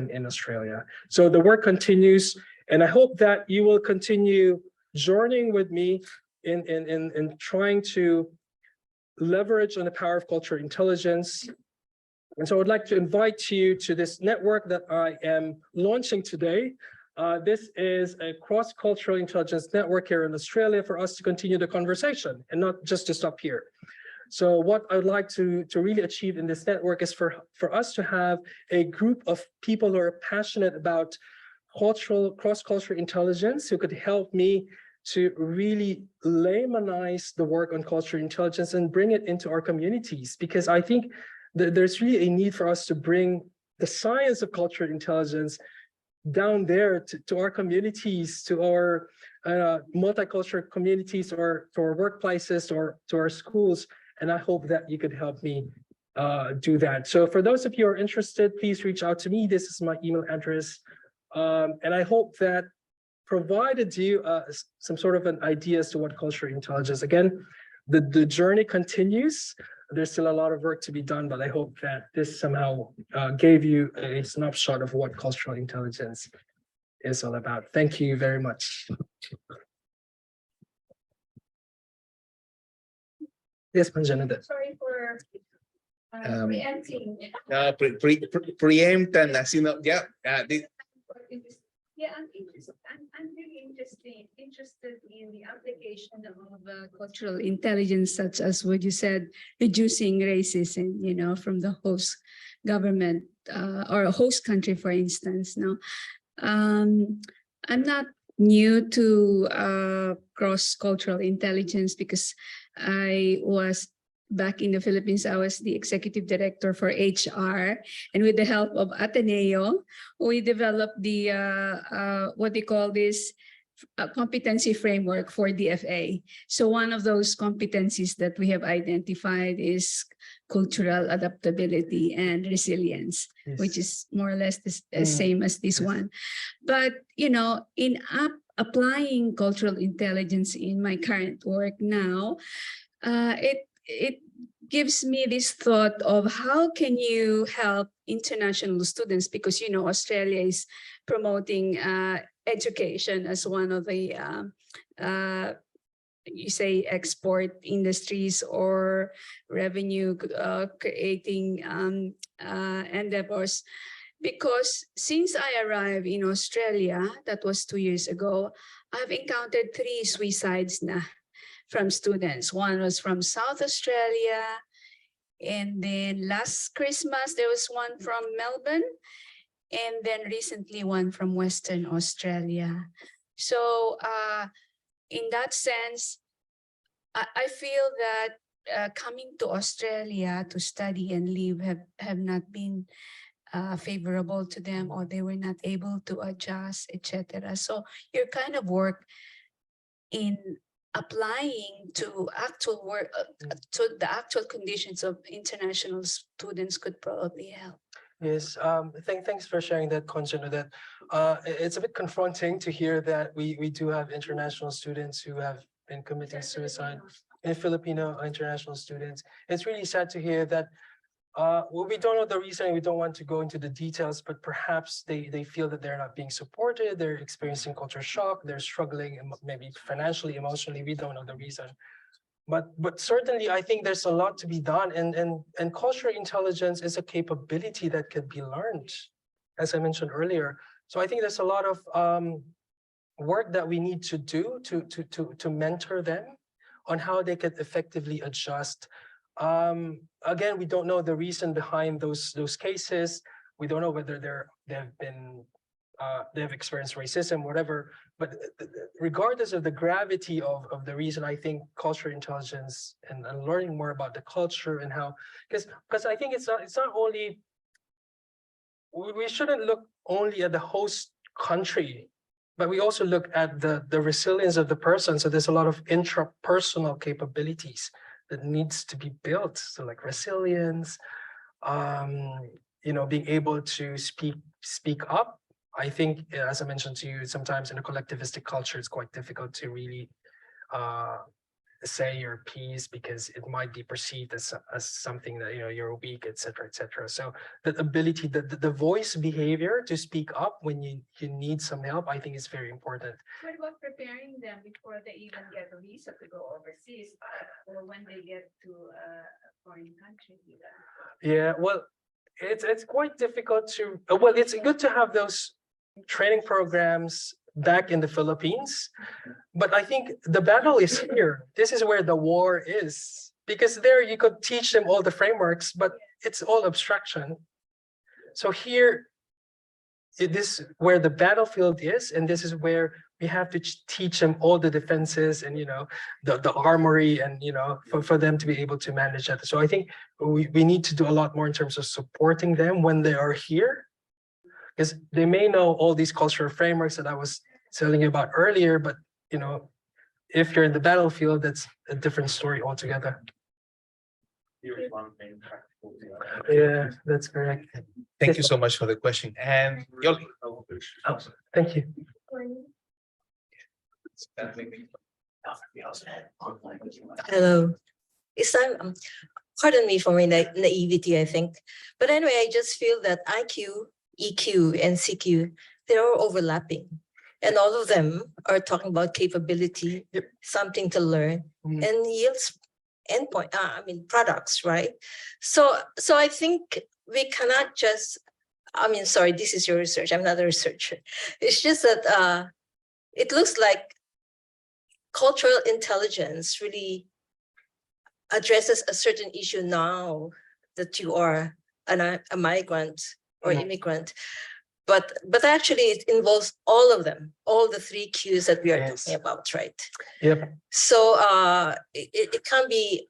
in Australia. So the work continues, and I hope that you will continue journeying with me in trying to leverage on the power of cultural intelligence. And so I would like to invite you to this network that I am launching today. This is a cross-cultural intelligence network here in Australia for us to continue the conversation and not just to stop here. So what I would like to really achieve in this network is for us to have a group of people who are passionate about cross-cultural intelligence who could help me to really laymanize the work on cultural intelligence and bring it into our communities, because I think that there's really a need for us to bring the science of cultural intelligence down there to our communities, to our multicultural communities, or to our workplaces, or to our schools. And I hope that you could help me do that. So for those of you who are interested, please reach out to me. This is my email address. And I hope that provided you some sort of an idea as to what cultural intelligence. Again, the journey continues. There's still a lot of work to be done, but I hope that this somehow gave you a snapshot of what cultural intelligence is all about. Thank you very much. Yes, Panjanada. Sorry for preempting. Preempt and yeah. Yeah, I'm really interested in the application of cultural intelligence, such as what you said, reducing racism, you know, from the host government or a host country, for instance. Now, I'm not new to cross-cultural intelligence because I was back in the Philippines. I was the executive director for HR, and with the help of Ateneo, we developed the what they call this competency framework for DFA. So one of those competencies that we have identified is cultural adaptability and resilience, Yes. which is more or less the same as this one. But you know, in applying cultural intelligence in my current work now, it gives me this thought of how can you help international students, because you know Australia is promoting education as one of the you say export industries or revenue creating endeavors. Because since I arrived in Australia, that was 2 years ago, I've encountered 3 suicides na from students. One was from South Australia, and then last Christmas there was one from Melbourne, and then recently one from Western Australia. So in that sense, I feel that coming to Australia to study and live have not been favorable to them, or they were not able to adjust, etc. So your kind of work in applying to actual work, to the actual conditions of international students could probably help. Yes, thanks for sharing that, Conchana. That it's a bit confronting to hear that we do have international students who have been committing suicide, and Filipino international students. It's really sad to hear that. Well, we don't know the reason. We don't want to go into the details, but perhaps they feel that they're not being supported. They're experiencing culture shock. They're struggling, maybe financially, emotionally. We don't know the reason. But certainly, I think there's a lot to be done, and cultural intelligence is a capability that can be learned, as I mentioned earlier. So I think there's a lot of work that we need to do to mentor them on how they could effectively adjust. Again, we don't know the reason behind those cases. We don't know whether they've experienced racism, whatever. But regardless of the gravity of the reason, I think cultural intelligence and learning more about the culture and how, because I think it's not only, we shouldn't look only at the host country, but we also look at the resilience of the person. So there's a lot of intrapersonal capabilities that needs to be built. So like resilience, being able to speak up. I think, as I mentioned to you, sometimes in a collectivistic culture, it's quite difficult to really say your piece because it might be perceived as something that you're weak, etc., etc. So the ability, the voice behavior to speak up when you need some help, I think is very important. What about preparing them before they even get a visa to go overseas, or when they get to a foreign country? Yeah, well, it's quite difficult to. Well, it's good to have those training programs back in the Philippines, but I think the battle is here. This is where the war is, because there you could teach them all the frameworks, but it's all abstraction. So here, this is where the battlefield is, and this is where we have to teach them all the defenses and the armory, and for them to be able to manage that. So I think we need to do a lot more in terms of supporting them when they are here, because they may know all these cultural frameworks that I was telling you about earlier, but if you're in the battlefield, that's a different story altogether. Yeah, that's correct. Thank you so much for the question. And Yoli. Oh, thank you. Hello. It's time. Pardon me for my naivety, I think. But anyway, I just feel that IQ, EQ, and CQ, they're all overlapping. And all of them are talking about capability, something to learn, and yields products, right? So I think we cannot just, sorry, this is your research. I'm not a researcher. It's just that it looks like cultural intelligence really addresses a certain issue now that you are a migrant or immigrant. But actually it involves all of them, all the 3 Qs that we are talking about, right? Yep. So it can't be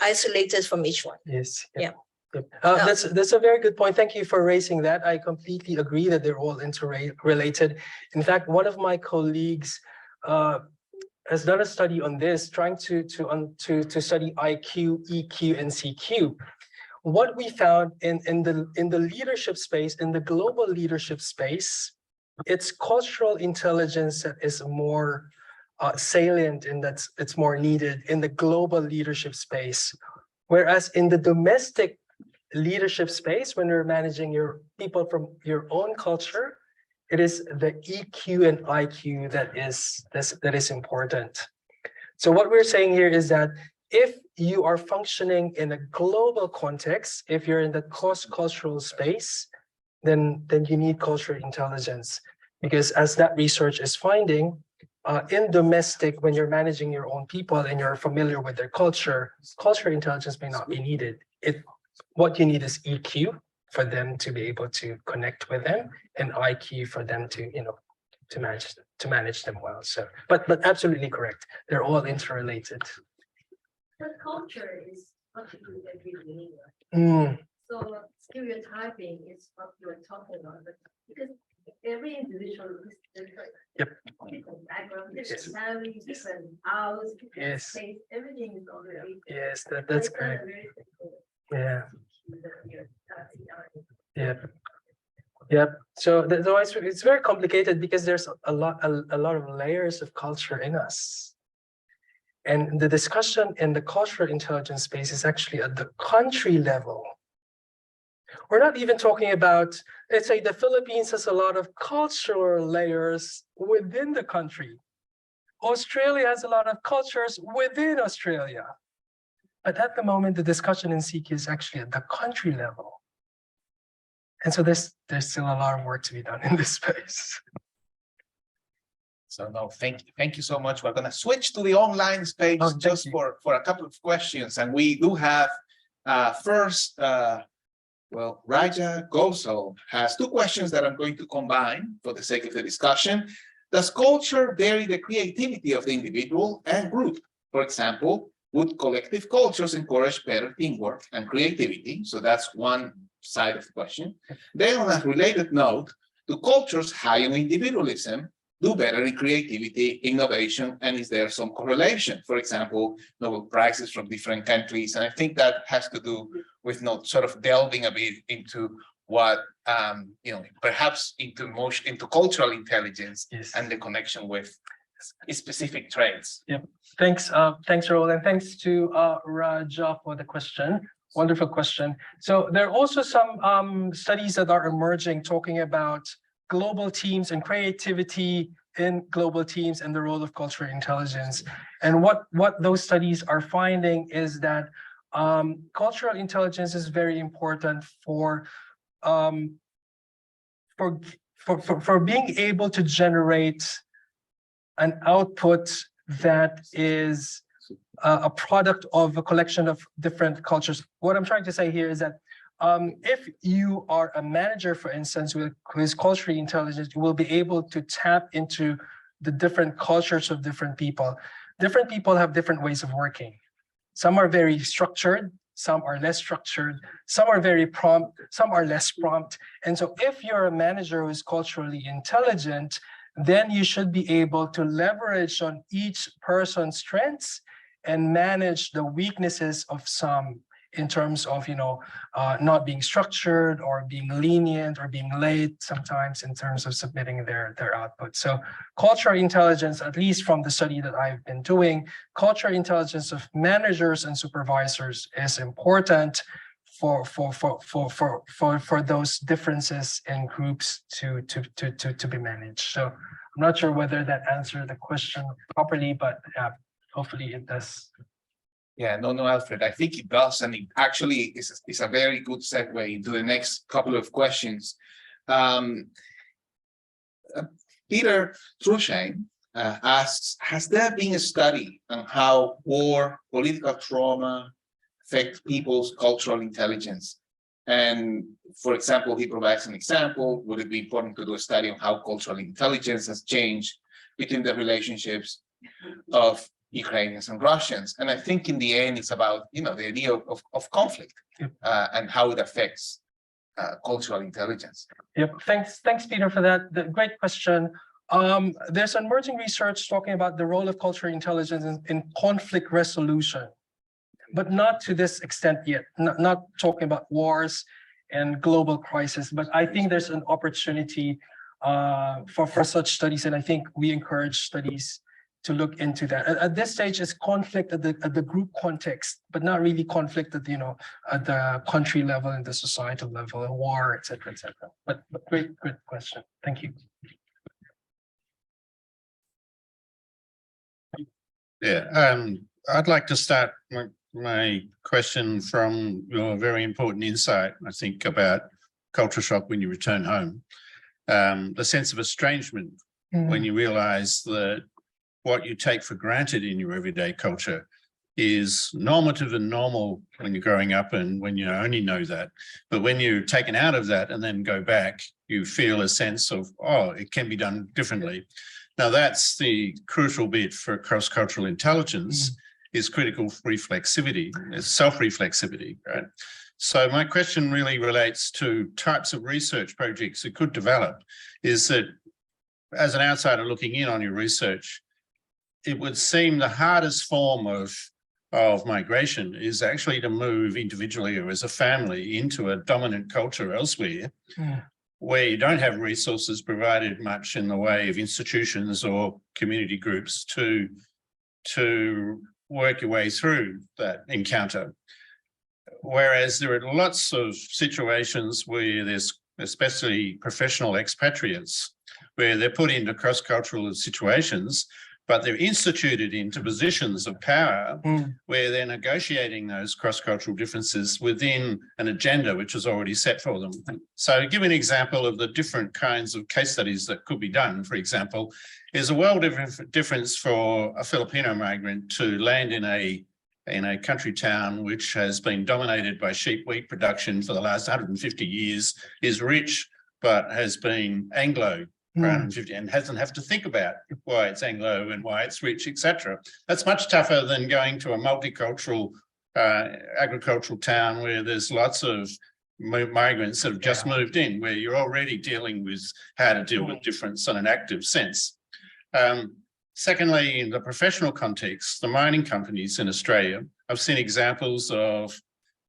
isolated from each one. Yes. Yeah. Yep. That's a very good point. Thank you for raising that. I completely agree that they're all interrelated. In fact, one of my colleagues has done a study on this, trying to study IQ, EQ, and CQ. What we found in the leadership space, in the global leadership space, it's cultural intelligence that is more salient, and it's more needed in the global leadership space. Whereas in the domestic leadership space, when you're managing your people from your own culture, it is the EQ and IQ that is important. So what we're saying here is that if you are functioning in a global context, if you're in the cross-cultural space, then you need cultural intelligence. Because as that research is finding, in domestic, when you're managing your own people and you're familiar with their culture, cultural intelligence may not be needed. What you need is EQ for them to be able to connect with them, and IQ for them to, to manage them well. So, but absolutely correct. They're all interrelated. But culture is what you do every day. Mm, So stereotyping is what you're talking about, but because every individual is different. Yep. Different background, different Yes. family, different house, different Yes. space, everything is already. yes, that's It's not a correct. very simple Yeah. issue that you're touching on. Yep. Yep. So that's why it's very complicated, because there's a lot of layers of culture in us. And the discussion in the cultural intelligence space is actually at the country level. We're not even talking about, let's say the Philippines has a lot of cultural layers within the country. Australia has a lot of cultures within Australia. But at the moment, the discussion in CQ is actually at the country level. And so there's still a lot of work to be done in this space. So no, thank you so much. We're gonna switch to the online space Oh, thank just you. for a couple of questions, and we do have first. Well, Raja Gosal has two questions that I'm going to combine for the sake of the discussion. Does culture vary the creativity of the individual and group? For example, would collective cultures encourage better teamwork and creativity? So that's one side of the question. Then on a related note, do cultures high on individualism do better in creativity, innovation, and is there some correlation? For example, Nobel Prizes from different countries, and I think that has to do with not sort of delving a bit into what perhaps into cultural intelligence Yes. and the connection with specific traits. Thanks, Raul, and thanks to Raja for the question. Wonderful question. So there are also some studies that are emerging talking about global teams and creativity in global teams and the role of cultural intelligence. And what those studies are finding is that cultural intelligence is very important for being able to generate an output that is a product of a collection of different cultures. What I'm trying to say here is that if you are a manager, for instance, who is culturally intelligent, you will be able to tap into the different cultures of different people. Different people have different ways of working. Some are very structured, some are less structured, some are very prompt, some are less prompt. And so if you're a manager who is culturally intelligent, then you should be able to leverage on each person's strengths and manage the weaknesses of some, in terms of not being structured or being lenient or being late sometimes in terms of submitting their output. So cultural intelligence, at least from the study that I've been doing, cultural intelligence of managers and supervisors is important for those differences in groups to be managed. So I'm not sure whether that answered the question properly, but hopefully it does. Yeah, no, Alfred, I think it does, and it actually is a very good segue into the next couple of questions. Peter Trusheim asks, has there been a study on how war, political trauma affect people's cultural intelligence? And for example, he provides an example. Would it be important to do a study on how cultural intelligence has changed between the relationships of Ukrainians and Russians? And I think in the end, it's about the idea of conflict and how it affects cultural intelligence. Yep. Thanks, Peter, for that. Great question. There's emerging research talking about the role of cultural intelligence in conflict resolution, but not to this extent yet. Not talking about wars and global crisis, but I think there's an opportunity for such studies, and I think we encourage studies look into that. At this stage, it's conflict at the group context, but not really conflict at at the country level and the societal level, and war, etc., etc. But great question. Thank you. Yeah, I'd like to start my question from your very important insight, I think, about culture shock when you return home. The sense of estrangement when you realize that what you take for granted in your everyday culture is normative and normal when you're growing up and when you only know that. But when you're taken out of that and then go back, you feel a sense of, oh, it can be done differently. Now, that's the crucial bit for cross-cultural intelligence, is critical reflexivity, is self-reflexivity, right? So my question really relates to types of research projects that could develop, is that as an outsider looking in on your research, it would seem the hardest form of migration is actually to move individually or as a family into a dominant culture elsewhere, where you don't have resources provided much in the way of institutions or community groups to work your way through that encounter. Whereas there are lots of situations where there's especially professional expatriates, where they're put into cross-cultural situations, but they're instituted into positions of power where they're negotiating those cross-cultural differences within an agenda which is already set for them. So give an example of the different kinds of case studies that could be done. For example, is a world difference for a Filipino migrant to land in a country town which has been dominated by sheep wheat production for the last 150 years, is rich, but has been Anglo for 150 and doesn't have to think about why it's Anglo and why it's rich, etc. That's much tougher than going to a multicultural agricultural town where there's lots of migrants that have just moved in, where you're already dealing with how to deal with difference in an active sense. Secondly, in the professional context, the mining companies in Australia, I've seen examples of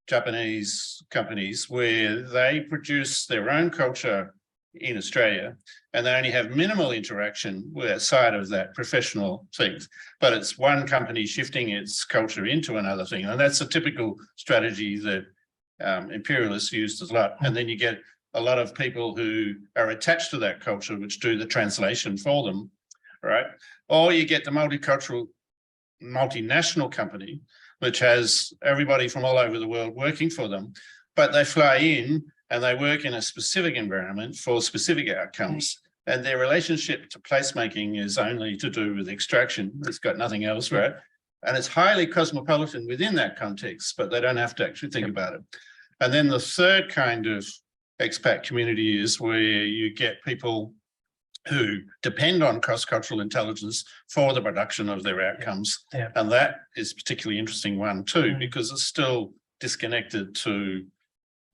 Japanese companies where they produce their own culture in Australia, and they only have minimal interaction with outside of that professional things. But it's one company shifting its culture into another thing. And that's a typical strategy that imperialists used a lot. And then you get a lot of people who are attached to that culture, which do the translation for them, right? Or you get the multicultural, multinational company, which has everybody from all over the world working for them, but they fly in and they work in a specific environment for specific outcomes. And their relationship to placemaking is only to do with extraction. It's got nothing else, right? And it's highly cosmopolitan within that context, but they don't have to actually think about it. And then the third kind of expat community is where you get people who depend on cross-cultural intelligence for the production of their outcomes. And that is a particularly interesting one too, because it's still disconnected to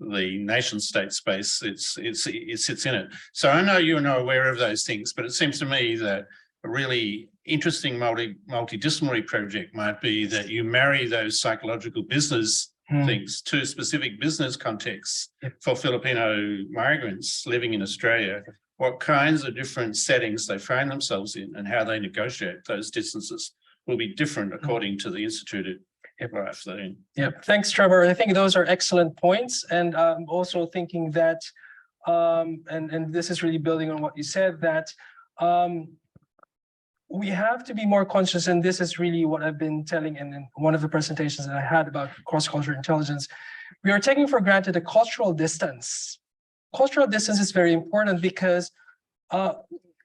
the nation state space. It sits in it. So I know you're not aware of those things, but it seems to me that a really interesting multidisciplinary project might be that you marry those psychological business things to specific business contexts for Filipino migrants living in Australia, what kinds of different settings they find themselves in and how they negotiate those distances will be different according to the instituted life they're in. Yeah, thanks, Trevor. I think those are excellent points. And I'm also thinking that, and this is really building on what you said, that we have to be more conscious, and this is really what I've been telling in one of the presentations that I had about cross-cultural intelligence. We are taking for granted the cultural distance. Cultural distance is very important because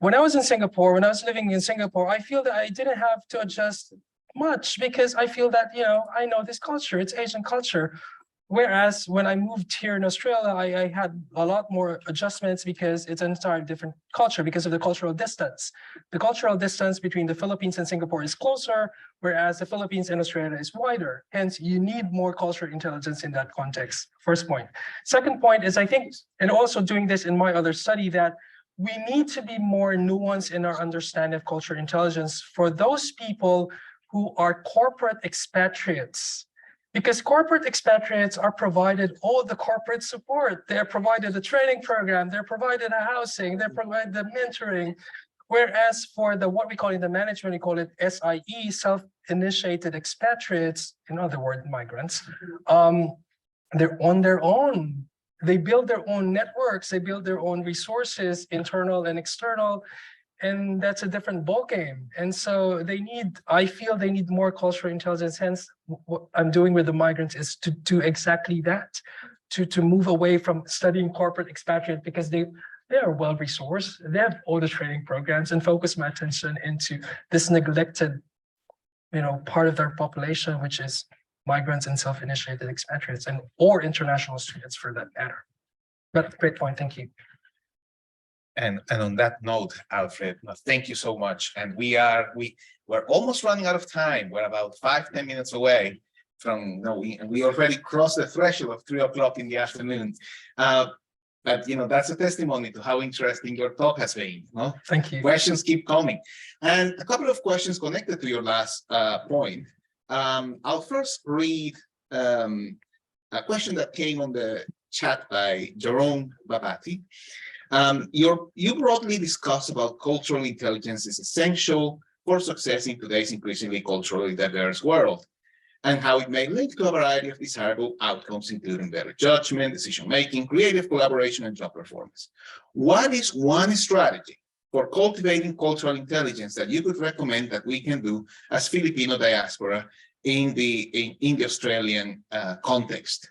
when I was in Singapore, when I was living in Singapore, I feel that I didn't have to adjust much because I feel that, I know this culture, it's Asian culture. Whereas when I moved here in Australia, I had a lot more adjustments because it's an entirely different culture because of the cultural distance. The cultural distance between the Philippines and Singapore is closer, whereas the Philippines and Australia is wider. Hence, you need more cultural intelligence in that context. First point. Second point is, I think, and also doing this in my other study, that we need to be more nuanced in our understanding of cultural intelligence for those people who are corporate expatriates. Because corporate expatriates are provided all the corporate support. They're provided a training program, they're provided a housing, they're provided the mentoring, Whereas for the what we call in the management, we call it SIE, self-initiated expatriates, in other words, migrants, they're on their own. They build their own networks, they build their own resources, internal and external, and that's a different ballgame. And so they need, I feel they need more cultural intelligence. Hence, what I'm doing with the migrants is to do exactly that, to move away from studying corporate expatriate, because they are well resourced, they have all the training programs, and focus my attention into this neglected, part of their population, which is migrants and self-initiated expatriates, and or international students for that matter. But great point, thank you. And on that note, Alfred, thank you so much. And we're almost running out of time. We're about 5-10 minutes away from, we already crossed the threshold of 3 o'clock in the afternoon. But that's a testimony to how interesting your talk has been. No? Thank you. Questions keep coming. And a couple of questions connected to your last point. I'll first read a question that came on the chat by Jerome Babati. You broadly discuss about cultural intelligence is essential for success in today's increasingly culturally diverse world, and how it may lead to a variety of desirable outcomes, including better judgment, decision-making, creative collaboration, and job performance. What is one strategy for cultivating cultural intelligence that you could recommend that we can do as Filipino diaspora in the Australian context?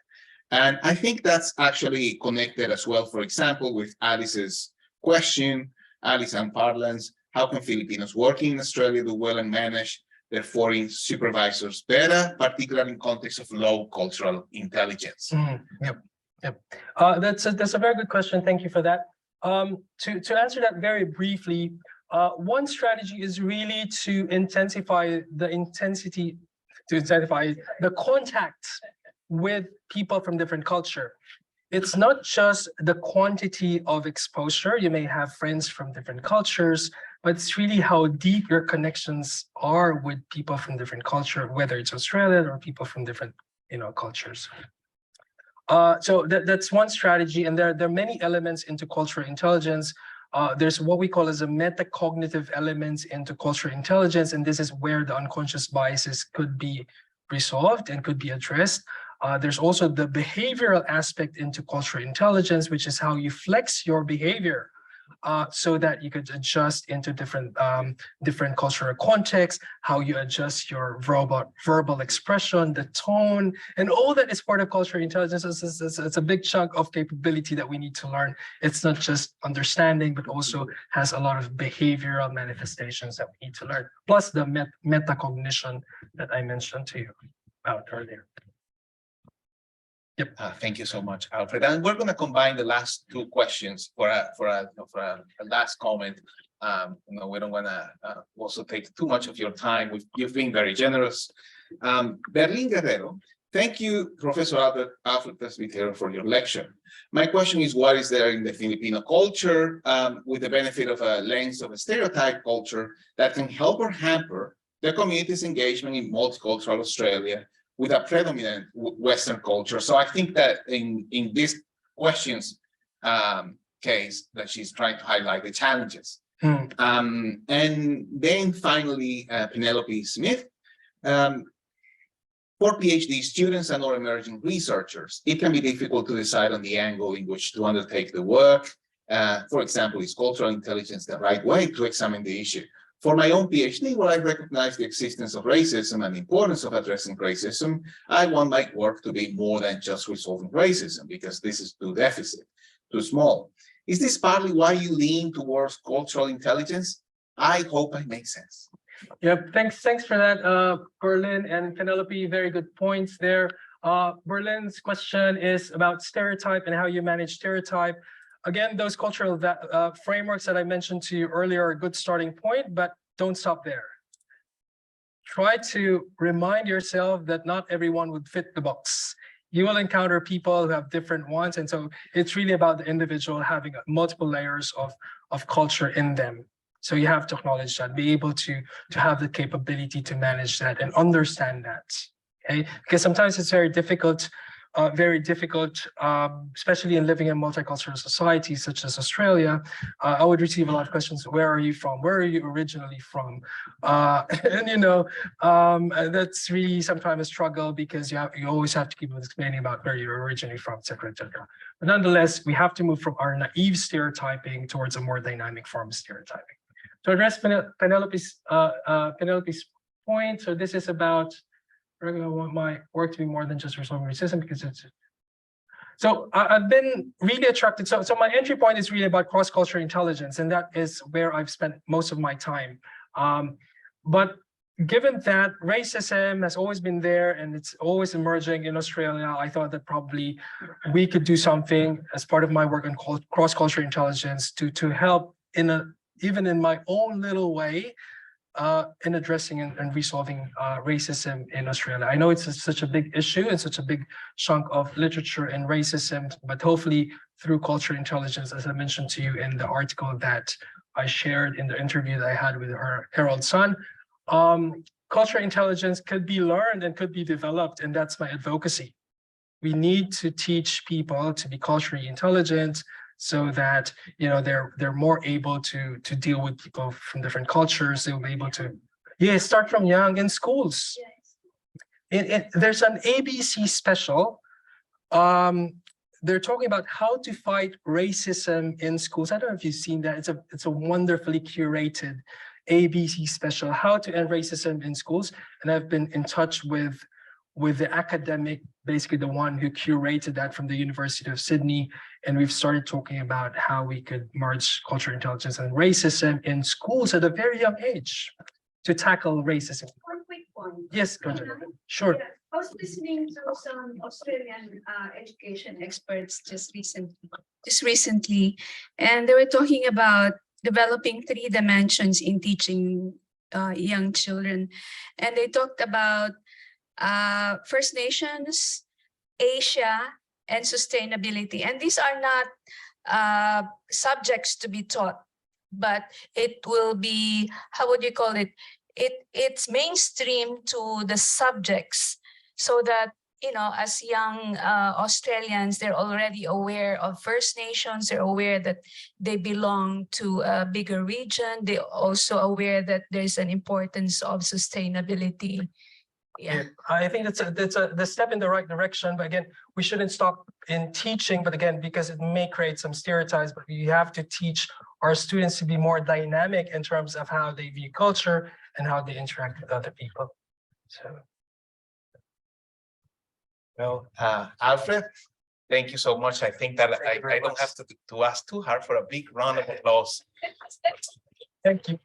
And I think that's actually connected as well, for example, with Alice's question, Alice and Parlance, how can Filipinos working in Australia do well and manage their foreign supervisors better, particularly in context of low cultural intelligence? Yep. That's a very good question. Thank you for that. To answer that very briefly, one strategy is really to intensify the contact with people from different culture. It's not just the quantity of exposure. You may have friends from different cultures, but it's really how deep your connections are with people from different culture, whether it's Australian or people from different, cultures. So that's one strategy, and there are many elements into cultural intelligence. There's what we call as a metacognitive elements into cultural intelligence, and this is where the unconscious biases could be resolved and could be addressed. There's also the behavioral aspect into cultural intelligence, which is how you flex your behavior so that you could adjust into different cultural contexts, how you adjust your verbal expression, the tone, and all that is part of cultural intelligence. It's a big chunk of capability that we need to learn. It's not just understanding, but also has a lot of behavioral manifestations that we need to learn, plus the metacognition that I mentioned to you about earlier. Yep. Thank you so much, Alfred. And we're going to combine the last two questions for a last comment. We don't want to also take too much of your time. You've been very generous. Berlin Guerrero, thank you, Professor Alfred Presbitero, for your lecture. My question is, what is there in the Filipino culture with the benefit of a lens of a stereotype culture that can help or hamper the community's engagement in multicultural Australia with a predominant Western culture? So I think that in this question's case, that she's trying to highlight the challenges. And then finally, Penelope Smith, for PhD students and or emerging researchers, it can be difficult to decide on the angle in which to undertake the work. For example, is cultural intelligence the right way to examine the issue? For my own PhD, where I recognize the existence of racism and the importance of addressing racism, I want my work to be more than just resolving racism, because this is too deficit, too small. Is this partly why you lean towards cultural intelligence? I hope I make sense. Yep, thanks for that, Berlin and Penelope. Very good points there. Berlin's question is about stereotype and how you manage stereotype. Again, those cultural frameworks that I mentioned to you earlier are a good starting point, but don't stop there. Try to remind yourself that not everyone would fit the box. You will encounter people who have different ones, and so it's really about the individual having multiple layers of culture in them. So you have to acknowledge that, be able to have the capability to manage that and understand that, okay? Because sometimes it's very difficult very difficult, especially in living in multicultural societies such as Australia. I would receive a lot of questions. Where are you from? Where are you originally from? And that's really sometimes a struggle because you always have to keep explaining about where you're originally from, et cetera, et cetera. But nonetheless, we have to move from our naive stereotyping towards a more dynamic form of stereotyping. To address Penelope's point, so this is about, I want my work to be more than just resolving racism because it's. So I've been really attracted. So my entry point is really about cross-cultural intelligence, and that is where I've spent most of my time. But given that racism has always been there and it's always emerging in Australia, I thought that probably we could do something as part of my work on cross-cultural intelligence to help even in my own little way in addressing and resolving racism in Australia. I know it's such a big issue and such a big chunk of literature and racism, but hopefully through cultural intelligence, as I mentioned to you in the article that I shared in the interview that I had with Harold Sun, cultural intelligence could be learned and could be developed, and that's my advocacy. We need to teach people to be culturally intelligent, so that they're more able to deal with people from different cultures. They'll be able to start from young in schools. There's an ABC special. They're talking about how to fight racism in schools. I don't know if you've seen that. It's a wonderfully curated ABC special, how to end racism in schools. And I've been in touch with the academic, basically the one who curated that from the University of Sydney. And we've started talking about how we could merge cultural intelligence and racism in schools at a very young age to tackle racism. One quick point. Yes, go ahead. Sure. Yeah, I was listening to some Australian education experts just recently, and they were talking about developing 3 dimensions in teaching young children. And they talked about First Nations, Asia, and sustainability. And these are not subjects to be taught, but it will be, how would you call it? It's mainstream to the subjects, so that, as young Australians, they're already aware of First Nations, they're aware that they belong to a bigger region. They're also aware that there's an importance of sustainability. Yeah. I think that's the step in the right direction. But again, we shouldn't stop in teaching, but again, because it may create some stereotypes, but we have to teach our students to be more dynamic in terms of how they view culture and how they interact with other people. So. Well, Alfred, thank you so much. I think that I don't have to ask too hard for a big round of applause. Thank you.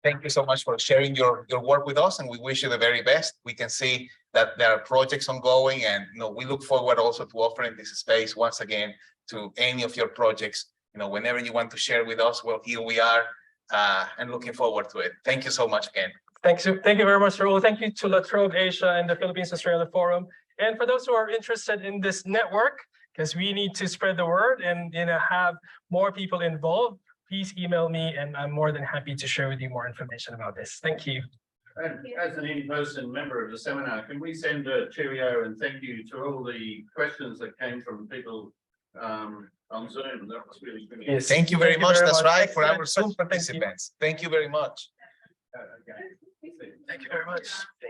Thank you so much for sharing your work with us, and we wish you the very best. We can see that there are projects ongoing, and we look forward also to offering this space once again to any of your projects. Whenever you want to share with us, well, here we are, and looking forward to it. Thank you so much again. Thank you very much, Raul. Thank you to La Trobe Asia and the Philippines Australia Forum. And for those who are interested in this network, because we need to spread the word and have more people involved, please email me, and I'm more than happy to share with you more information about this. Thank you. And as an in-person member of the seminar, can we send a cheerio and thank you to all the questions that came from people on Zoom? That was really good. Yes. Thank you very much. That's right, for our Zoom Zoom participants. Thank you very much. Thank you very much.